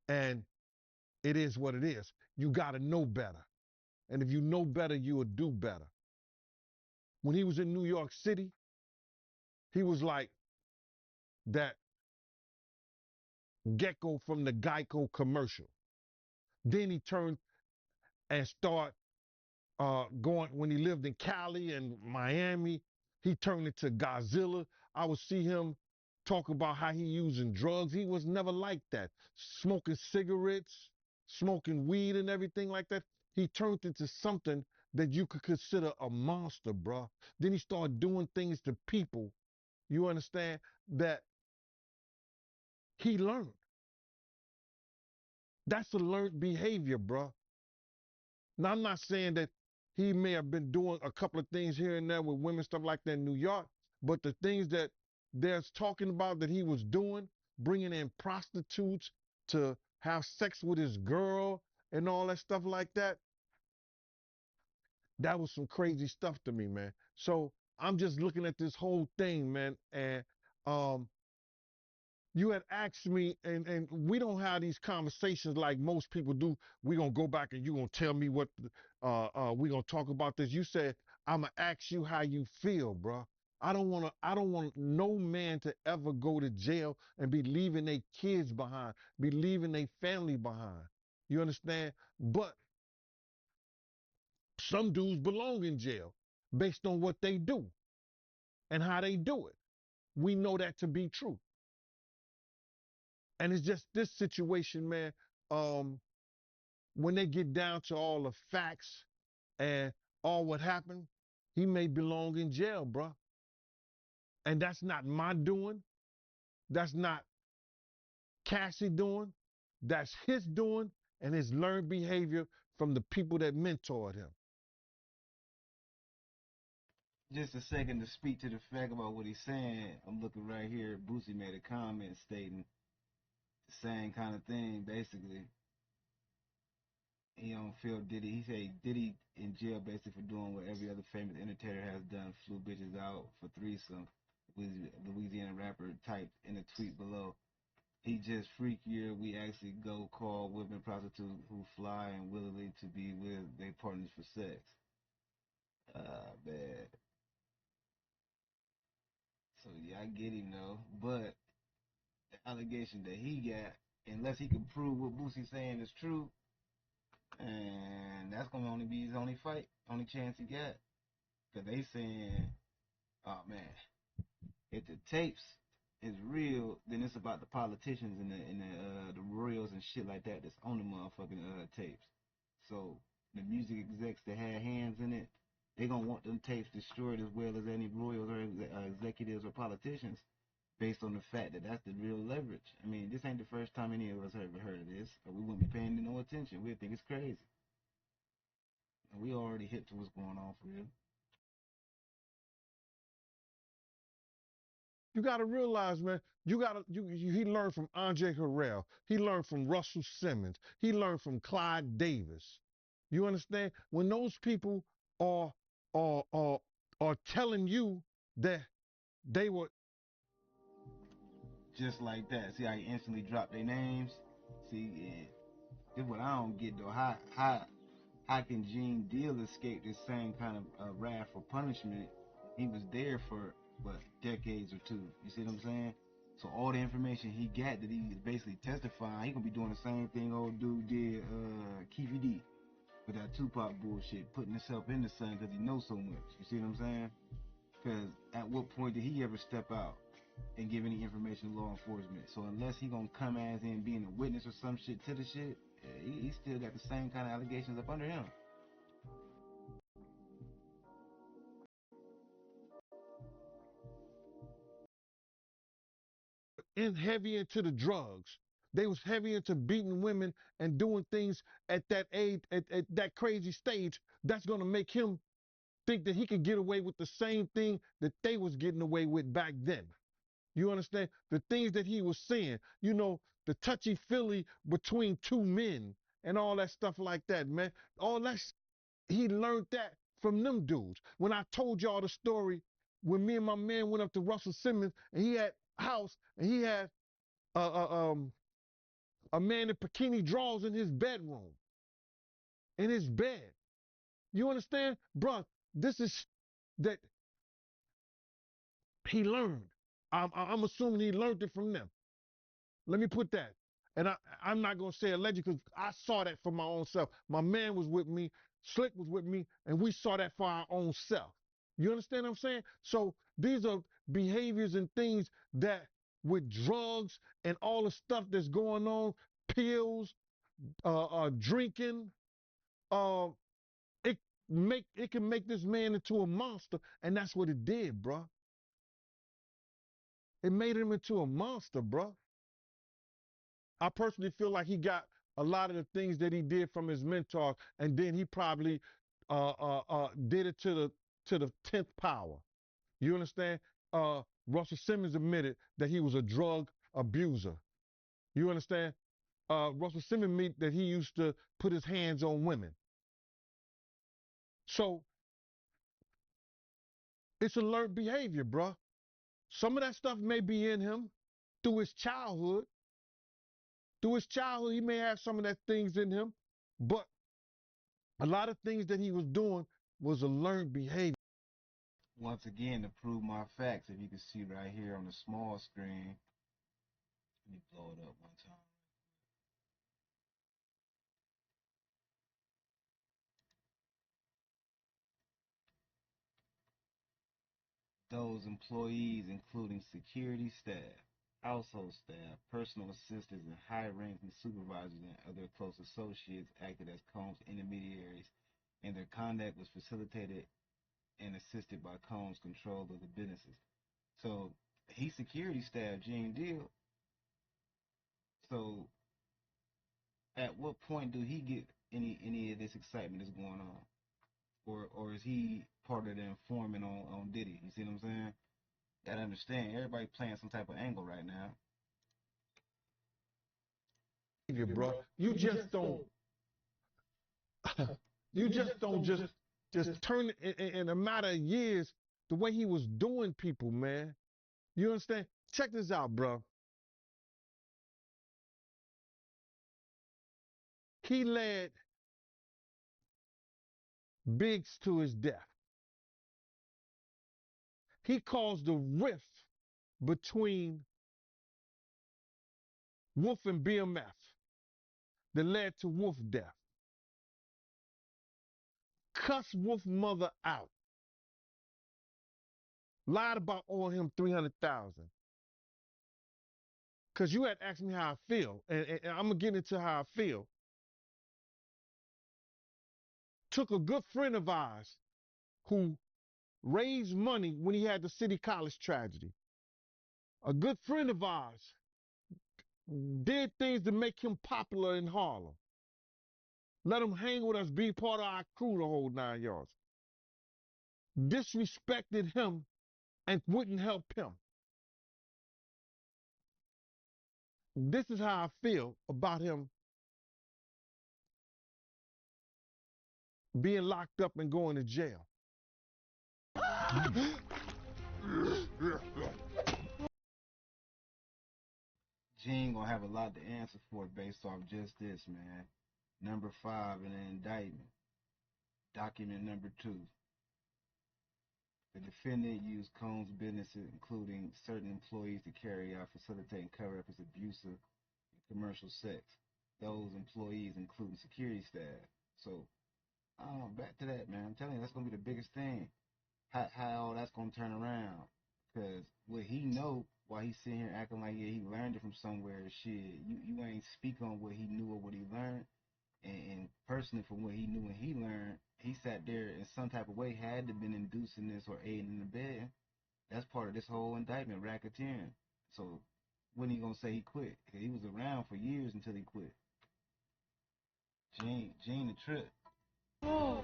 And it is what it is. You got to know better. And if you know better, you will do better. When he was in New York City, he was like that gecko from the Geico commercial. Then he turned and started going, when he lived in Cali and Miami, he turned into Godzilla. I would see him talk about how he using drugs. He was never like that. Smoking cigarettes, smoking weed and everything like that. He turned into something that you could consider a monster, bruh. Then he started doing things to people, you understand, that he learned. That's a learned behavior, bruh. Now, I'm not saying that he may have been doing a couple of things here and there with women, stuff like that in New York, but the things that they're talking about that he was doing, bringing in prostitutes to have sex with his girl and all that stuff like that, that was some crazy stuff to me, man. So I'm just looking at this whole thing, man, and you had asked me, and we don't have these conversations like most people do. We're going to go back and you're going to tell me what, we're going to talk about this. You said, I'm going to ask you how you feel, bro. I don't want no man to ever go to jail and be leaving their kids behind, be leaving their family behind. You understand? But some dudes belong in jail. based on what they do and how they do it. We know that to be true. And it's just this situation, man, when they get down to all the facts and all what happened, he may belong in jail, bruh. And that's not my doing. That's not Cassie doing. That's his doing and his learned behavior from the people that mentored him. Just a second to speak to the fact about what he's saying. I'm looking right here. Boosie made a comment stating the same kind of thing, basically. He don't feel Diddy. He say Diddy in jail basically for doing what every other famous entertainer has done. Flew bitches out for threesome. Louisiana rapper typed in a tweet below. He just freakier. We actually go call women prostitutes who fly and willingly to be with their partners for sex. Man. So yeah, I get him though. But the allegation that he got, unless he can prove what Boosie's saying is true, and that's gonna only be his only fight, only chance he got. Cause they saying, oh man, if the tapes is real, then it's about the politicians and the royals and shit like that that's on the motherfucking tapes. So the music execs that had hands in it, they gonna want them tapes destroyed as well as any royals or executives or politicians, based on the fact that that's the real leverage. I mean, this ain't the first time any of us ever heard of this. We wouldn't be paying no attention. We'd think it's crazy. And we already hip to what's going on for real. You got to realize, man, he learned from Andre Harrell. He learned from Russell Simmons. He learned from Clyde Davis. You understand? When those people are are are, are telling you that they were Just like that. See how he instantly dropped their names? See, yeah. This is what I don't get though. How can Gene Deal escape this same kind of wrath or punishment? He was there for what, decades or two. You see what I'm saying? So all the information he got that he is basically testifying, he gonna be doing the same thing old dude did, Keefy D, with that Tupac bullshit, putting himself in the sun because he knows so much. You see what I'm saying? Because at what point did he ever step out and give any information to law enforcement? So unless he gonna come as in being a witness or some shit to the shit, he still got the same kind of allegations up under him. in heavy into the drugs. They was heavy into beating women and doing things at that age, at that crazy stage. That's gonna make him think that he could get away with the same thing that they was getting away with back then. You understand? The things that he was saying, you know, the touchy-feely between two men and all that stuff like that, man. All that, he learned that from them dudes. When I told y'all the story, when me and my man went up to Russell Simmons and he had a house and he had a man in bikini drawers in his bedroom, in his bed. You understand? Bruh, this is that he learned. I'm assuming he learned it from them. Let me put that. And I'm not going to say alleged because I saw that for my own self. My man was with me, Slick was with me, and we saw that for our own self. You understand what I'm saying? So these are behaviors and things that with drugs and all the stuff that's going on, pills, drinking, uh, it can make this man into a monster, and that's what it did, bruh. It made him into a monster, bruh. I personally feel like he got a lot of the things that he did from his mentor, and then he probably did it to the 10th power. You understand? Russell Simmons admitted that he was a drug abuser. You understand? Russell Simmons admitted that he used to put his hands on women. So it's a learned behavior, bruh. Some of that stuff may be in him through his childhood. Through his childhood, he may have some of that things in him, but a lot of things that he was doing was a learned behavior. Once again, to prove my facts, if you can see right here on the small screen, let me blow it up one time. those employees, including security staff, household staff, personal assistants, and high-ranking supervisors and other close associates, acted as Combs' intermediaries, and their conduct was facilitated and assisted by Combs' control of the businesses. So he security staff Gene Deal. So at what point do he get any of this excitement that's going on, or is he part of the informant on Diddy? You see what I'm saying? Gotta understand, everybody playing some type of angle right now. Bro, you just don't. You just don't just turn in a matter of years the way he was doing people, man. You understand? Check this out, bro. He led Biggs to his death. He caused a rift between Wolf and BMF that led to Wolf death. Cussed Wolf mother out. Lied about owing him $300,000. Because you had asked me how I feel, and I'm going to get into how I feel. Took a good friend of ours who raised money when he had the City College tragedy. A good friend of ours did things to make him popular in Harlem. Let him hang with us, be part of our crew the whole 9 yards. Disrespected him and wouldn't help him. This is how I feel about him being locked up and going to jail. Gene gonna have a lot to answer for based off just this, man. Number 5 in the indictment. Document number 2. The defendant used Combs' businesses, including certain employees, to carry out, facilitate, and cover up his abusive and commercial sex. Those employees including security staff. So, back to that, man. I'm telling you, that's gonna be the biggest thing. How that's gonna turn around? Because what he know, while he's sitting here acting like he learned it from somewhere, shit. You ain't speak on what he knew or what he learned. And personally, from what he knew and he learned, he sat there in some type of way, had to been inducing this or aiding in the bed. That's part of this whole indictment, racketeering. So when he gonna say he quit? He was around for years until he quit. Gene the Trip. Oh.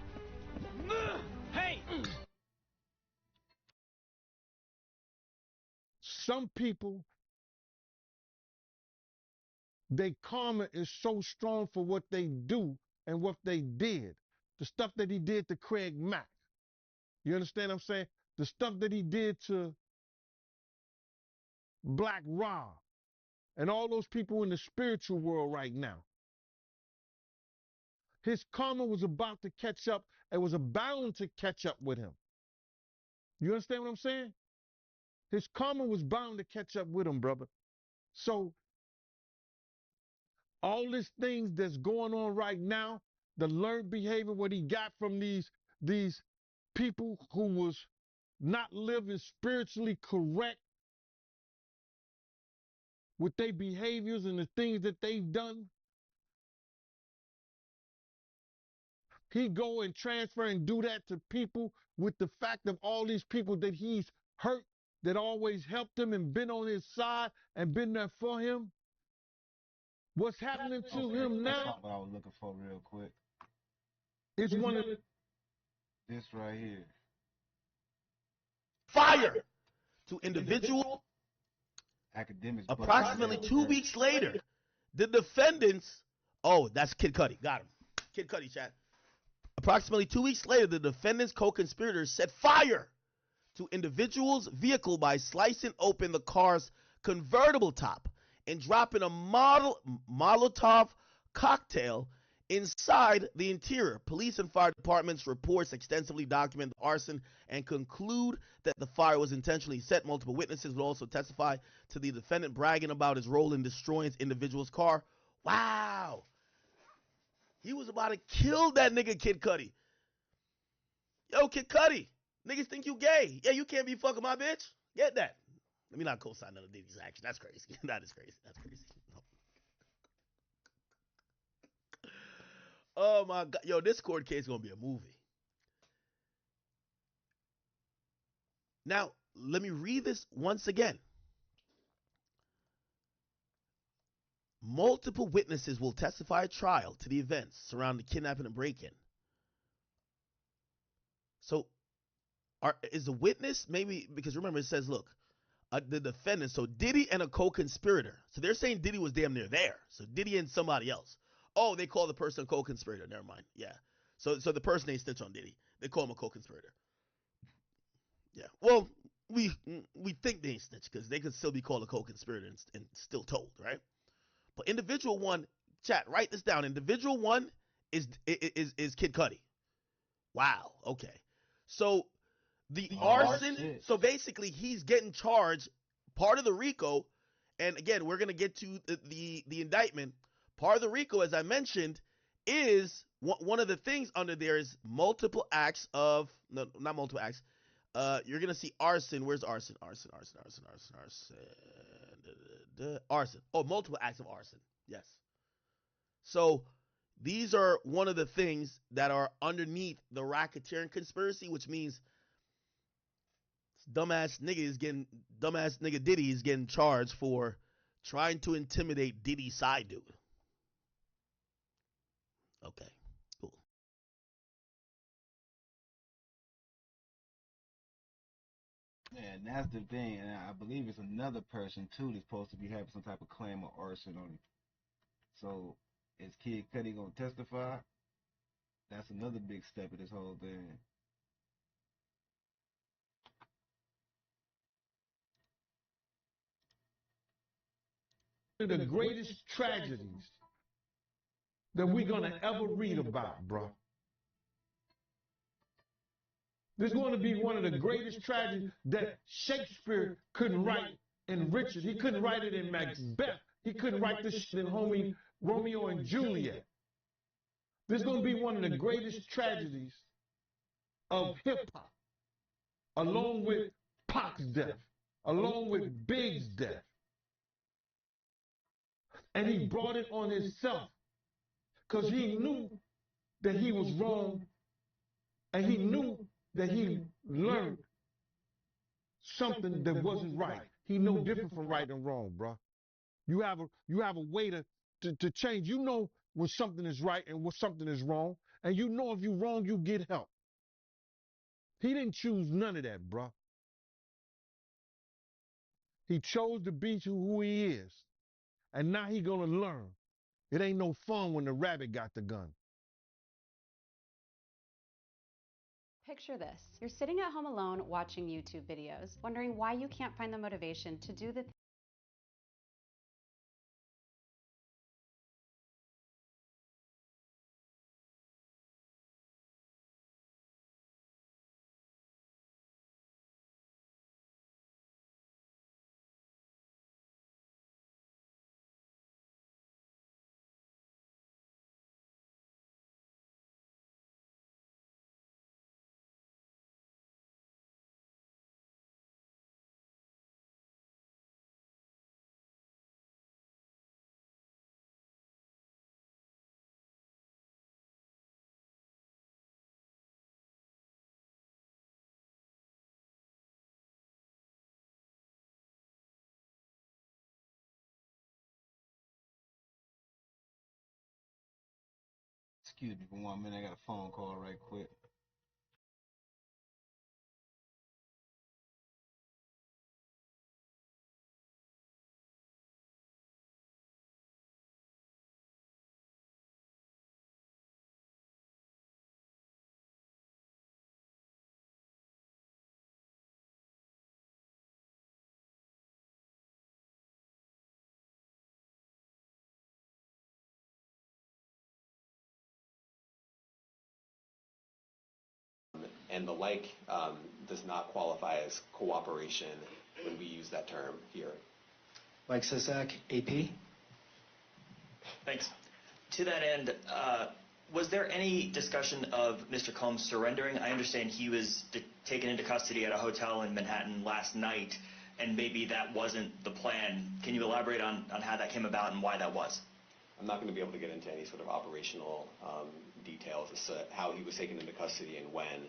Hey. Some people, their karma is so strong for what they do and what they did. The stuff that he did to Craig Mack. You understand what I'm saying? The stuff that he did to Black Rob and all those people in the spiritual world right now. His karma was about to catch up and was bound to catch up with him. You understand what I'm saying? His karma was bound to catch up with him, brother. So all these things that's going on right now, the learned behavior, what he got from these people who was not living spiritually correct with their behaviors and the things that they've done, he go and transfer and do that to people with the fact of all these people that he's hurt, that always helped him and been on his side and been there for him. What's happening to him now? That's what I was looking for real quick. It's one of this right here. Fire to individual. Academics. Approximately 2 weeks later, the defendants. Oh, that's Kid Cudi. Got him. Kid Cudi, chat. Approximately 2 weeks later, the defendants' co-conspirators set fire to individuals' vehicle by slicing open the car's convertible top and dropping a Molotov cocktail inside the interior. Police and fire departments reports extensively document the arson and conclude that the fire was intentionally set. Multiple witnesses will also testify to the defendant bragging about his role in destroying his individual's car. Wow. He was about to kill that nigga Kid Cudi. Yo, Kid Cudi, Niggas think you gay. Yeah, you can't be fucking my bitch. Get that. Let me not co-sign none of Diddy's action. That's crazy. That is crazy. That's crazy. Oh my God. Yo, this court case is going to be a movie. Now, let me read this once again. Multiple witnesses will testify at trial to the events surrounding the kidnapping and break-in. So, is the witness maybe, because remember it says, look, the defendant, so Diddy and a co-conspirator. So they're saying Diddy was damn near there. So Diddy and somebody else. Oh, they call the person a co-conspirator. Never mind. Yeah. So the person ain't snitch on Diddy. They call him a co-conspirator. Yeah. Well, we think they ain't snitch because they could still be called a co-conspirator and still told, right? But individual one, chat, write this down. Individual one is Kid Cudi. Wow. Okay. So the arson. Shit. So basically, he's getting charged. Part of the RICO, and again, we're gonna get to the indictment. Part of the RICO, as I mentioned, is one of the things under there is multiple acts of not multiple acts. You're gonna see arson. Where's arson? Arson. Arson. Oh, multiple acts of arson. Yes. So these are one of the things that are underneath the racketeering conspiracy, which means dumbass nigga Diddy is getting charged for trying to intimidate Diddy's side dude. Okay, cool. Yeah, and that's the thing, and I believe it's another person too that's supposed to be having some type of claim of arson on him. So, is Kid Cudi gonna testify? That's another big step of this whole thing. One of the greatest tragedies that we're gonna ever read about, bro. This is going to be one of the greatest tragedies that Shakespeare couldn't write in Richard. He couldn't write it in Macbeth. He couldn't write this shit in homie Romeo and Juliet. This is going to be one of the greatest tragedies of hip-hop, along with Pac's death, along with Big's death. And he brought it on himself because he knew that he was wrong, and he knew that he learned something that wasn't right. He know different from right and wrong, bro. You have a way to change. You know when something is right and when something is wrong, and you know if you're wrong, you get help. He didn't choose none of that, bro. He chose to be who he is, and now he gonna learn. It ain't no fun when the rabbit got the gun. Picture this. You're sitting at home alone watching YouTube videos, wondering why you can't find the motivation to do the Excuse me for 1 minute. I got a phone call right quick. And the like does not qualify as cooperation when we use that term here. Mike Sisak, AP. Thanks. To that end, Was there any discussion of Mr. Combs surrendering? I understand he was taken into custody at a hotel in Manhattan last night, and maybe that wasn't the plan. Can you elaborate on how that came about and why that was? I'm not going to be able to get into any sort of operational details as to how he was taken into custody and when.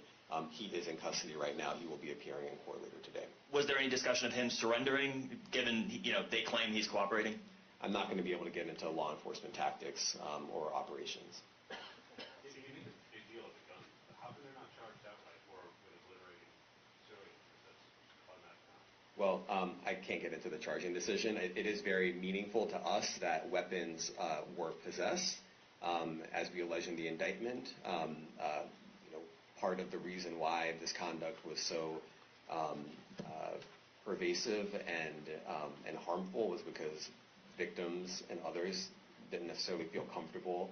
He is in custody right now. He will be appearing in court later today. Was there any discussion of him surrendering, given they claim he's cooperating? I'm not going to be able to get into law enforcement tactics or operations. Well, I can't get into the charging decision. It is very meaningful to us that weapons were possessed, as we allege in the indictment. Part of the reason why this conduct was so pervasive and harmful was because victims and others didn't necessarily feel comfortable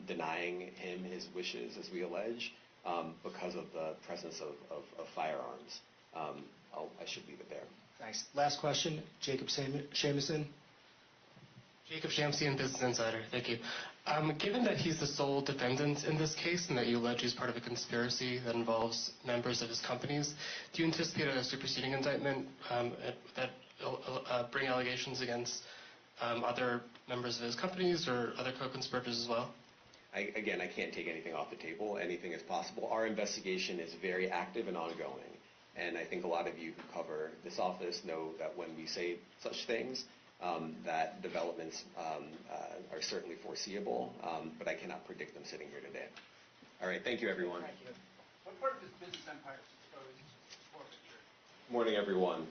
denying him his wishes, as we allege, because of the presence of firearms. I should leave it there. Thanks. Last question, Jacob Shamison. Jacob Shamsian, Business Insider. Thank you. Given that he's the sole defendant in this case and that you allege he's part of a conspiracy that involves members of his companies, do you anticipate a superseding indictment that bring allegations against other members of his companies or other co-conspirators as well? Again, I can't take anything off the table. Anything is possible. Our investigation is very active and ongoing. And I think a lot of you who cover this office know that when we say such things, that developments are certainly foreseeable, but I cannot predict them sitting here today. All right, thank you, everyone. Thank you. What part of his business empire is exposed? Morning, everyone.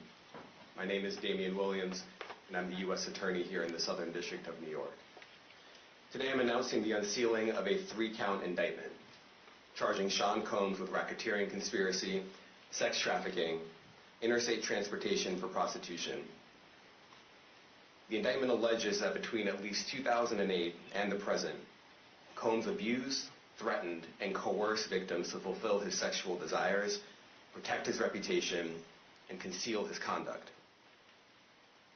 My name is Damian Williams, and I'm the U.S. Attorney here in the Southern District of New York. Today I'm announcing the unsealing of a 3-count indictment, charging Sean Combs with racketeering conspiracy, sex trafficking, interstate transportation for prostitution. The indictment alleges that between at least 2008 and the present, Combs abused, threatened, and coerced victims to fulfill his sexual desires, protect his reputation, and conceal his conduct.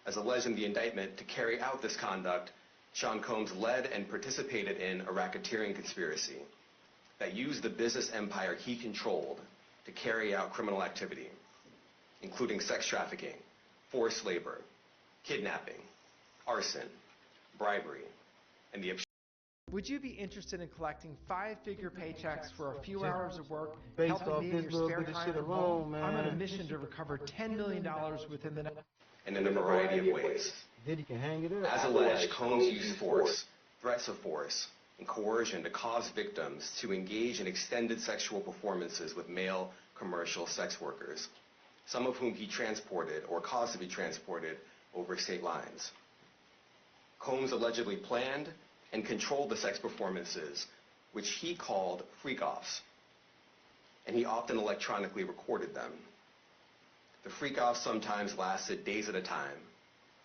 As alleged in the indictment, to carry out this conduct, Sean Combs led and participated in a racketeering conspiracy that used the business empire he controlled to carry out criminal activity, including sex trafficking, forced labor, kidnapping, arson, bribery, and the Would you be interested in collecting 5-figure paychecks for a few hours of work, Based helping off me in this your little spare bit of time shit at alone, home? man. I'm on a mission to recover $10 million within the next... and in a variety of ways. Diddy can hang it up. As alleged, Combs used force, threats of force, and coercion to cause victims to engage in extended sexual performances with male commercial sex workers, some of whom he transported or caused to be transported over state lines. Combs allegedly planned and controlled the sex performances, which he called freak-offs, and he often electronically recorded them. The freak-offs sometimes lasted days at a time,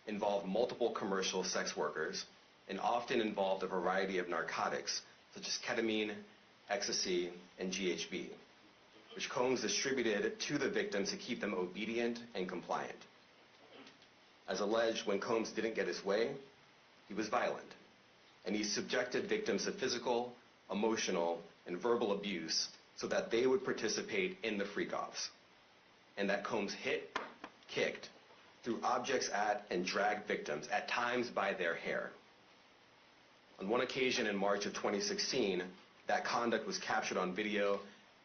involved multiple commercial sex workers, and often involved a variety of narcotics, such as ketamine, ecstasy, and GHB, which Combs distributed to the victims to keep them obedient and compliant. As alleged, when Combs didn't get his way, he was violent, and he subjected victims to physical, emotional, and verbal abuse so that they would participate in the freak-offs, and that Combs hit, kicked, threw objects at, and dragged victims, at times by their hair. On one occasion in March of 2016, that conduct was captured on video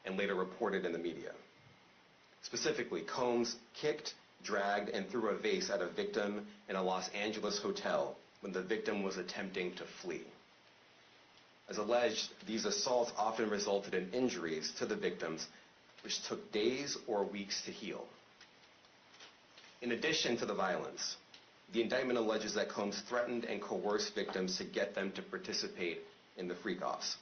and later reported in the media. Specifically, Combs kicked, dragged, and threw a vase at a victim in a Los Angeles hotel when the victim was attempting to flee. As alleged, these assaults often resulted in injuries to the victims, which took days or weeks to heal. In addition to the violence, the indictment alleges that Combs threatened and coerced victims to get them to participate in the freak-offs.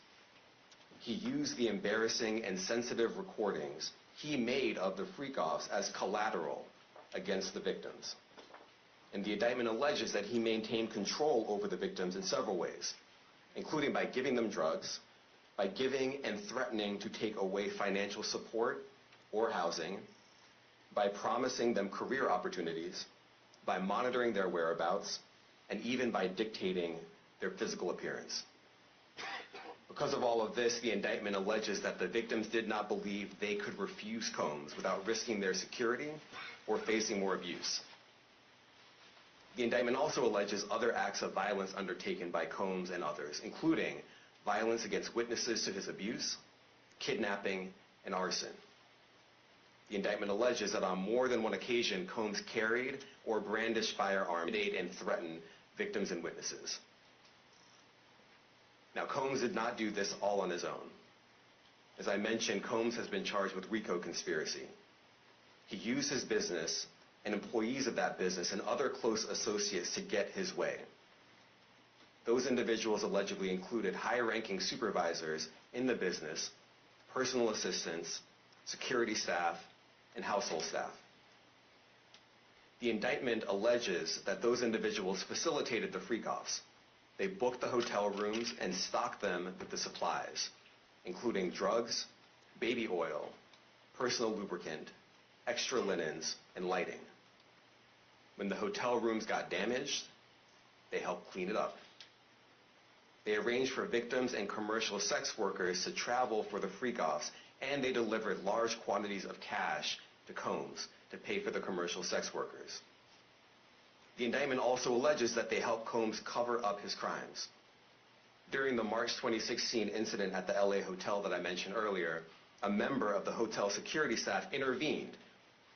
He used the embarrassing and sensitive recordings he made of the freak-offs as collateral against the victims. And the indictment alleges that he maintained control over the victims in several ways, including by giving them drugs, by giving and threatening to take away financial support or housing, by promising them career opportunities, by monitoring their whereabouts, and even by dictating their physical appearance. Because of all of this, the indictment alleges that the victims did not believe they could refuse Combs without risking their security or facing more abuse. The indictment also alleges other acts of violence undertaken by Combs and others, including violence against witnesses to his abuse, kidnapping, and arson. The indictment alleges that on more than one occasion, Combs carried or brandished firearms to intimidate and threaten victims and witnesses. Now, Combs did not do this all on his own. As I mentioned, Combs has been charged with RICO conspiracy. He used his business and employees of that business and other close associates to get his way. Those individuals allegedly included high-ranking supervisors in the business, personal assistants, security staff, and household staff. The indictment alleges that those individuals facilitated the freak-offs. They booked the hotel rooms and stocked them with the supplies, including drugs, baby oil, personal lubricant, extra linens, and lighting. When the hotel rooms got damaged, they helped clean it up. They arranged for victims and commercial sex workers to travel for the freak-offs, and they delivered large quantities of cash to Combs to pay for the commercial sex workers. The indictment also alleges that they helped Combs cover up his crimes. During the March 2016 incident at the LA hotel that I mentioned earlier, a member of the hotel security staff intervened,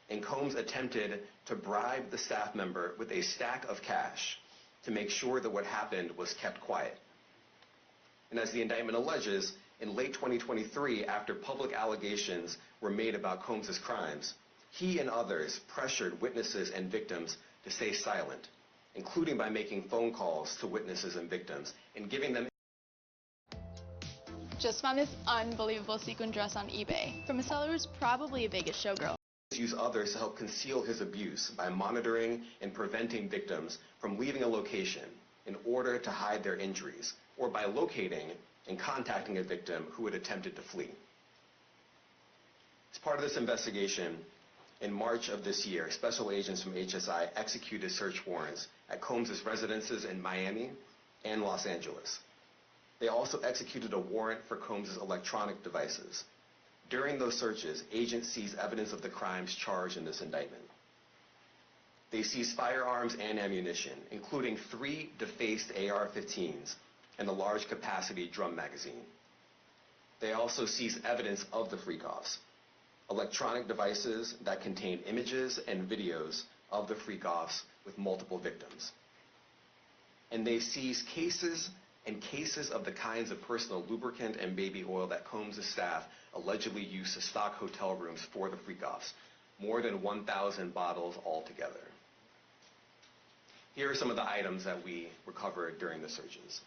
and Combs attempted to bribe the staff member with a stack of cash to make sure that what happened was kept quiet. And as the indictment alleges, in late 2023, after public allegations were made about Combs' crimes, he and others pressured witnesses and victims to stay silent, including by making phone calls to witnesses and victims and giving them. Just found this unbelievable sequin dress on eBay from a seller who's probably a Vegas showgirl. Use others to help conceal his abuse by monitoring and preventing victims from leaving a location in order to hide their injuries, or by locating and contacting a victim who had attempted to flee. As part of this investigation, in March of this year, special agents from HSI executed search warrants at Combs' residences in Miami and Los Angeles. They also executed a warrant for Combs' electronic devices. During those searches, agents seized evidence of the crimes charged in this indictment. They seized firearms and ammunition, including 3 defaced AR-15s and a large capacity drum magazine. They also seized evidence of the freak-offs, electronic devices that contain images and videos of the freak-offs with multiple victims. And they seized cases and cases of the kinds of personal lubricant and baby oil that Combs' staff allegedly used to stock hotel rooms for the freak-offs, more than 1,000 bottles altogether. Here are some of the items that we recovered during the searches.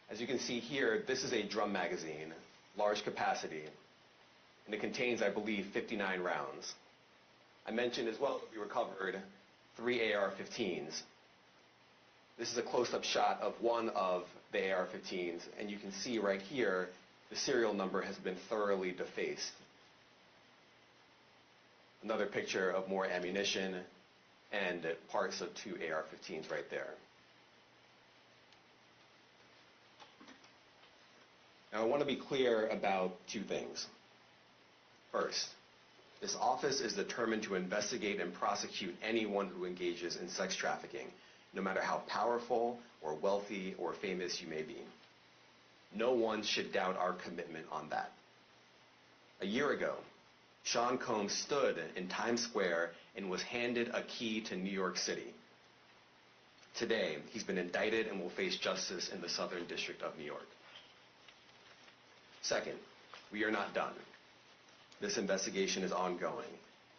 As you can see here, this is a drum magazine, large capacity, and it contains, I believe, 59 rounds. I mentioned as well that we recovered 3 AR-15s. This is a close-up shot of one of the AR-15s, and you can see right here, the serial number has been thoroughly defaced. Another picture of more ammunition and parts of 2 AR-15s right there. Now, I want to be clear about 2 things. First, this office is determined to investigate and prosecute anyone who engages in sex trafficking, no matter how powerful or wealthy or famous you may be. No one should doubt our commitment on that. A year ago, Sean Combs stood in Times Square and was handed a key to New York City. Today, he's been indicted and will face justice in the Southern District of New York. Second, we are not done. This investigation is ongoing,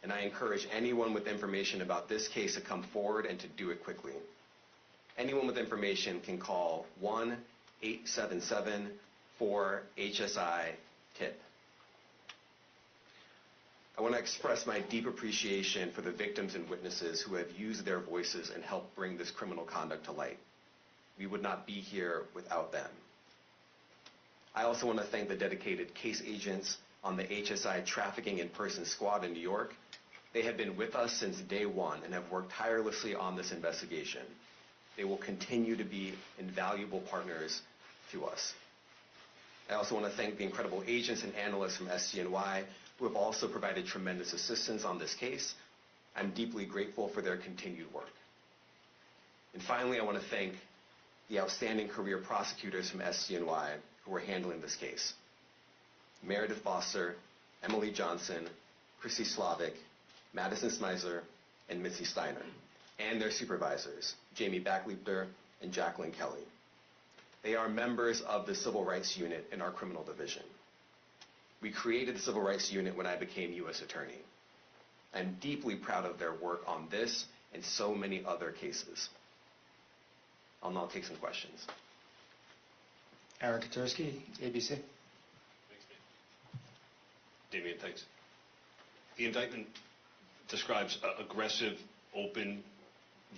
and I encourage anyone with information about this case to come forward and to do it quickly. Anyone with information can call 1-877-4HSI-TIP. I want to express my deep appreciation for the victims and witnesses who have used their voices and helped bring this criminal conduct to light. We would not be here without them. I also want to thank the dedicated case agents on the HSI Trafficking in Person Squad in New York. They have been with us since day one and have worked tirelessly on this investigation. They will continue to be invaluable partners to us. I also want to thank the incredible agents and analysts from SCNY who have also provided tremendous assistance on this case. I'm deeply grateful for their continued work. And finally, I want to thank the outstanding career prosecutors from SCNY who are handling this case. Meredith Foster, Emily Johnson, Chrissy Slavic, Madison Smeisler, and Mitzi Steiner, and their supervisors, Jamie Backleiter and Jacqueline Kelly. They are members of the Civil Rights Unit in our criminal division. We created the Civil Rights Unit when I became U.S. Attorney. I'm deeply proud of their work on this and so many other cases. I'll now take some questions. Eric Katursky, ABC. Thanks, man. Damian, thanks. The indictment describes aggressive, open,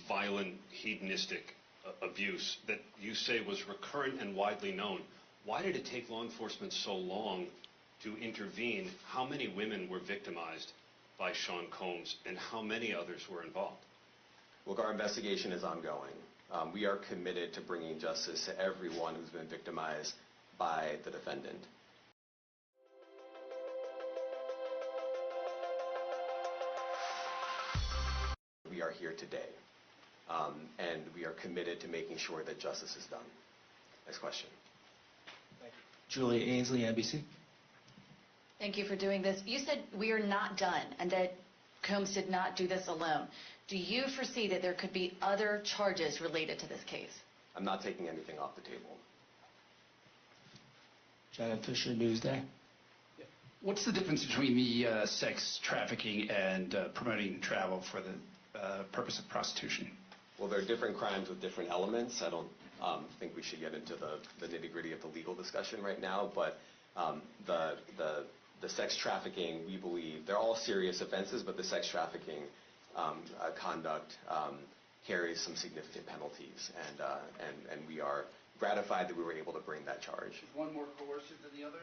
violent, hedonistic abuse that you say was recurrent and widely known. Why did it take law enforcement so long to intervene? How many women were victimized by Sean Combs, and how many others were involved? Look, our investigation is ongoing. We are committed to bringing justice to everyone who's been victimized by the defendant. We are here today, and we are committed to making sure that justice is done. Next question. Thank you. Julia Ainsley, NBC. Thank you for doing this. You said we are not done and that Combs did not do this alone. Do you foresee that there could be other charges related to this case? I'm not taking anything off the table. Janet Fisher, Newsday. What's the difference between the sex trafficking and promoting travel for the purpose of prostitution? Well, there are different crimes with different elements. I don't think we should get into the nitty-gritty of the legal discussion right now, but the sex trafficking, we believe, they're all serious offenses, but the sex trafficking conduct carries some significant penalties, and we are gratified that we were able to bring that charge. Is one more coercive than the other?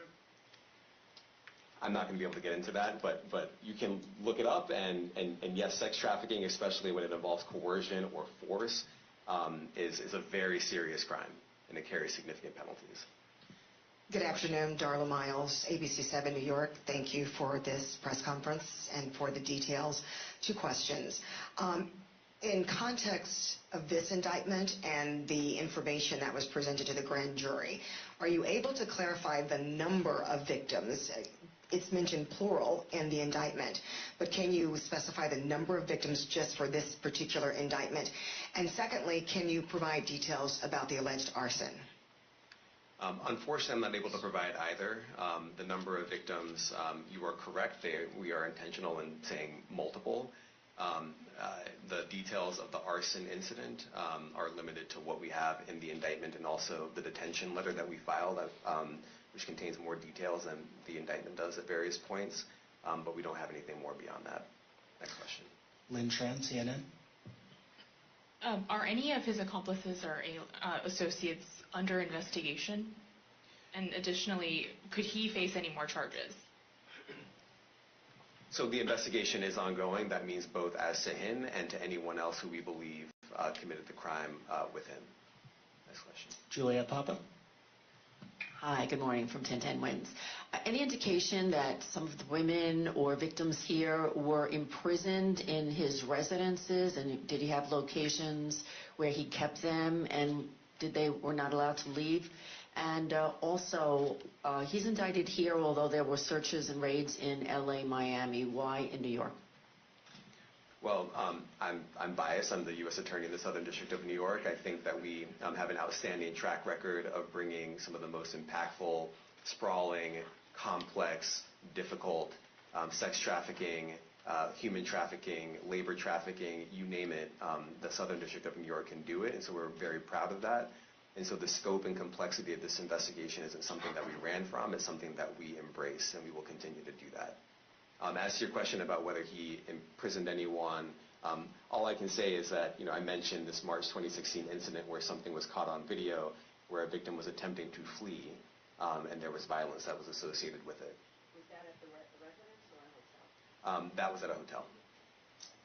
I'm not going to be able to get into that, but you can look it up, and yes, sex trafficking, especially when it involves coercion or force, is a very serious crime, and it carries significant penalties. Good afternoon, Darla Miles, ABC7 New York. Thank you for this press conference and for the details. 2 questions. In context of this indictment and the information that was presented to the grand jury, are you able to clarify the number of victims? It's mentioned plural in the indictment, but can you specify the number of victims just for this particular indictment? And secondly, can you provide details about the alleged arson? Unfortunately, I'm not able to provide either. The number of victims, you are correct. We are intentional in saying multiple. The details of the arson incident are limited to what we have in the indictment and also the detention letter that we filed, which contains more details than the indictment does at various points, but we don't have anything more beyond that. Next question. Lynn Tran, CNN. Are any of his accomplices or associates under investigation? And additionally, could he face any more charges? So the investigation is ongoing. That means both as to him and to anyone else who we believe committed the crime with him. Next question. Juliet Papa. Hi, good morning from 1010 Wins. Any indication that some of the women or victims here were imprisoned in his residences, and did he have locations where he kept them, and they were not allowed to leave? And also, he's indicted here, although there were searches and raids in LA, Miami. Why in New York? Well, I'm biased. I'm the U.S. Attorney in the Southern District of New York. I think that we have an outstanding track record of bringing some of the most impactful, sprawling, complex, difficult sex trafficking, human trafficking, labor trafficking, you name it. The Southern District of New York can do it, and so we're very proud of that. And so the scope and complexity of this investigation isn't something that we ran from. It's something that we embrace, and we will continue to do that. As to your question about whether he imprisoned anyone, all I can say is that, I mentioned this March 2016 incident where something was caught on video where a victim was attempting to flee, and there was violence that was associated with it. Was that at the residence or a hotel? That was at a hotel.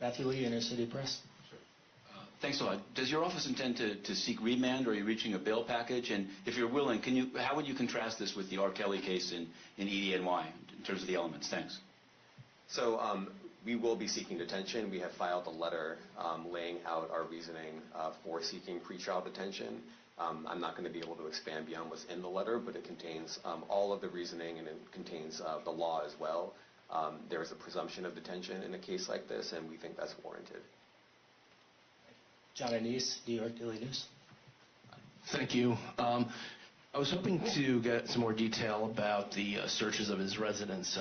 Matthew Lee, Inner City Press. Sure. Thanks a lot. Does your office intend to seek remand, or are you reaching a bail package? And if you're willing, how would you contrast this with the R. Kelly case in EDNY in terms of the elements? Thanks. So we will be seeking detention. We have filed a letter laying out our reasoning for seeking pretrial detention. I'm not going to be able to expand beyond what's in the letter, but it contains all of the reasoning, and it contains the law as well. There is a presumption of detention in a case like this, and we think that's warranted. John Anise, New York Daily News. Thank you. I was hoping to get some more detail about the searches of his residence.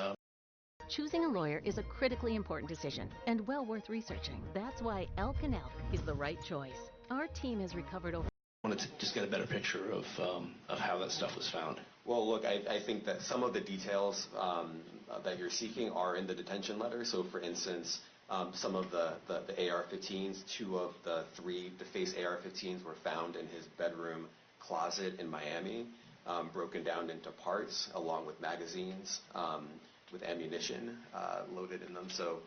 Choosing a lawyer is a critically important decision and well worth researching. That's why Elk & Elk is the right choice. Our team has recovered over... I wanted to just get a better picture of how that stuff was found. Well, look, I think that some of the details that you're seeking are in the detention letter. So, for instance, some of the AR-15s, 2 of the 3 defaced AR-15s were found in his bedroom closet in Miami, broken down into parts along with magazines with ammunition loaded in them. So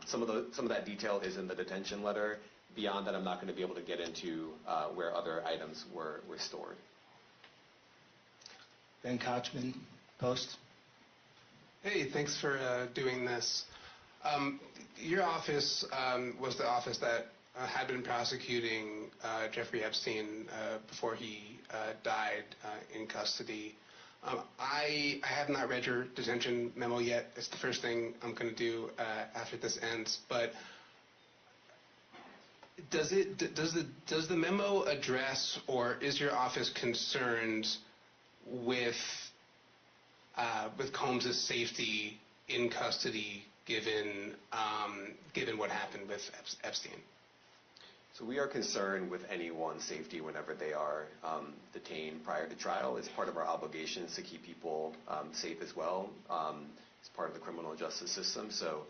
some of that detail is in the detention letter. Beyond that, I'm not going to be able to get into where other items were stored. Ben Kochman, Post. Hey, thanks for doing this. Your office was the office that had been prosecuting Jeffrey Epstein before he died in custody. I have not read your detention memo yet. It's the first thing I'm going to do after this ends. But does the memo address, or is your office concerned with Combs' safety in custody, given what happened with Epstein? So we are concerned with anyone's safety whenever they are detained prior to trial. It's part of our obligations to keep people safe as well. It's part of the criminal justice system. So,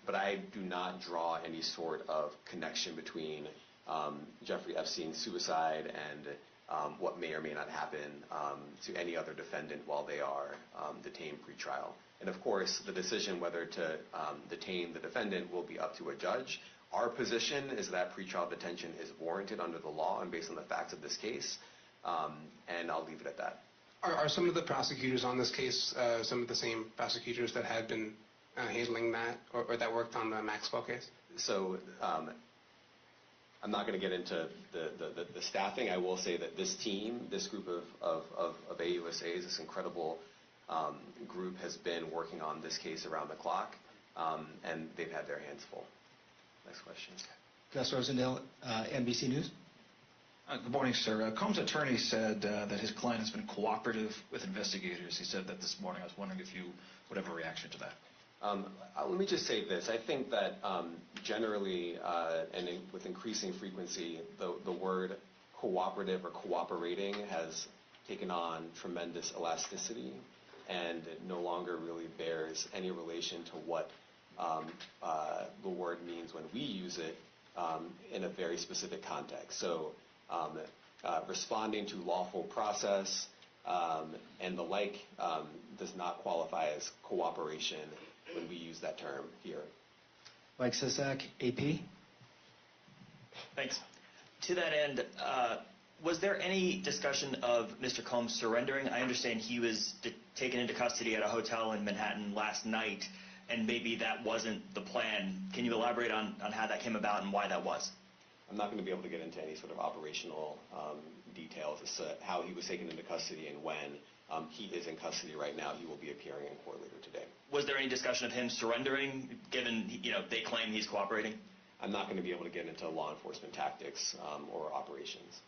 but I do not draw any sort of connection between Jeffrey Epstein's suicide and what may or may not happen to any other defendant while they are detained pre-trial. And of course, the decision whether to detain the defendant will be up to a judge. Our position is that pretrial detention is warranted under the law and based on the facts of this case, and I'll leave it at that. Are some of the prosecutors on this case some of the same prosecutors that had been handling that, or that worked on the Maxwell case? So I'm not going to get into the staffing. I will say that this team, this group of AUSAs, this incredible group has been working on this case around the clock, and they've had their hands full. Next question. Gus Rosendale, NBC News. Good morning, sir. Combs' attorney said that his client has been cooperative with investigators. He said that this morning. I was wondering if you would have a reaction to that. Let me just say this. I think that generally with increasing frequency, the word cooperative or cooperating has taken on tremendous elasticity and it no longer really bears any relation to what the word means when we use it in a very specific context. So responding to lawful process and the like does not qualify as cooperation when we use that term here. Mike Sisak, AP. Thanks. To that end, was there any discussion of Mr. Combs surrendering? I understand he was taken into custody at a hotel in Manhattan last night, and maybe that wasn't the plan. Can you elaborate on how that came about and why that was? I'm not going to be able to get into any sort of operational details as to how he was taken into custody and when. He is in custody right now. He will be appearing in court later today. Was there any discussion of him surrendering, given they claim he's cooperating? I'm not going to be able to get into law enforcement tactics or operations.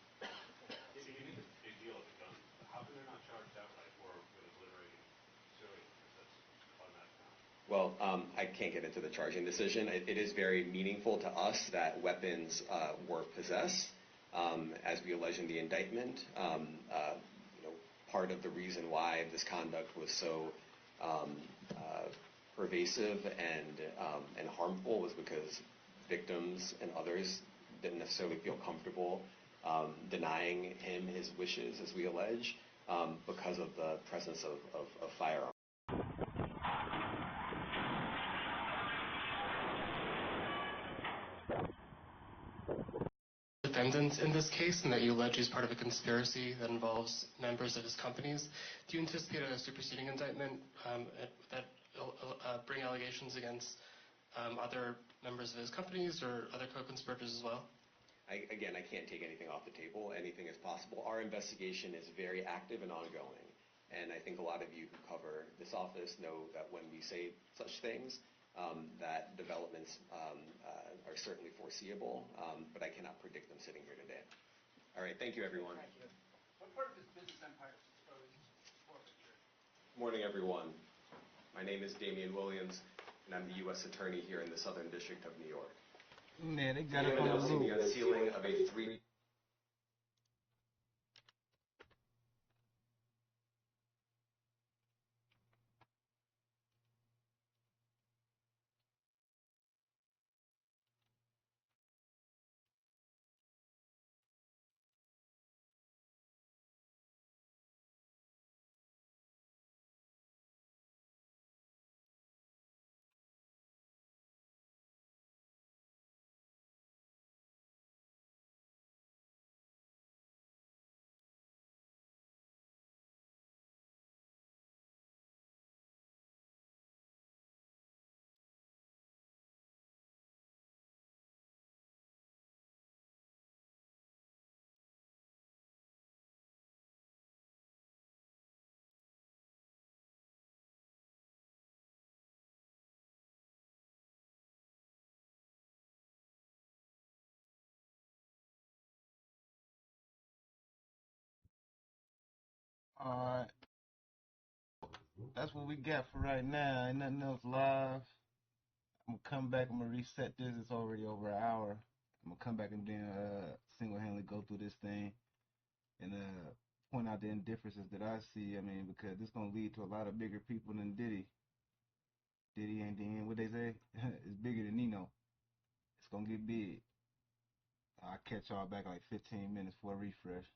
Well, I can't get into the charging decision. It is very meaningful to us that weapons were possessed, as we allege in the indictment. Part of the reason why this conduct was so pervasive and harmful was because victims and others didn't necessarily feel comfortable denying him his wishes, as we allege, because of the presence of firearms. defendants in this case and that you allege he's part of a conspiracy that involves members of his companies. Do you anticipate a superseding indictment that bring allegations against other members of his companies or other co-conspirators as well? Again, I can't take anything off the table. Anything is possible. Our investigation is very active and ongoing. And I think a lot of you who cover this office know that when we say such things, that developments are certainly foreseeable, but I cannot predict them sitting here today. All right, thank you, everyone. Thank you. What part of his business empire is exposed to forfeiture? Morning, everyone. My name is Damian Williams, and I'm the U.S. Attorney here in the Southern District of New York. Man, they got Today it I'm on the announcing the loop. unsealing of a three... Alright. That's what we got for right now. Ain't nothing else live. I'm gonna come back. I'm gonna reset this. It's already over an hour. I'm gonna come back and then single-handedly go through this thing and point out the indifferences that I see. I mean, because it's gonna lead to a lot of bigger people than Diddy. Diddy ain't the end. What they say? It's bigger than Nino. It's gonna get big. I'll catch y'all back in like 15 minutes for a refresh.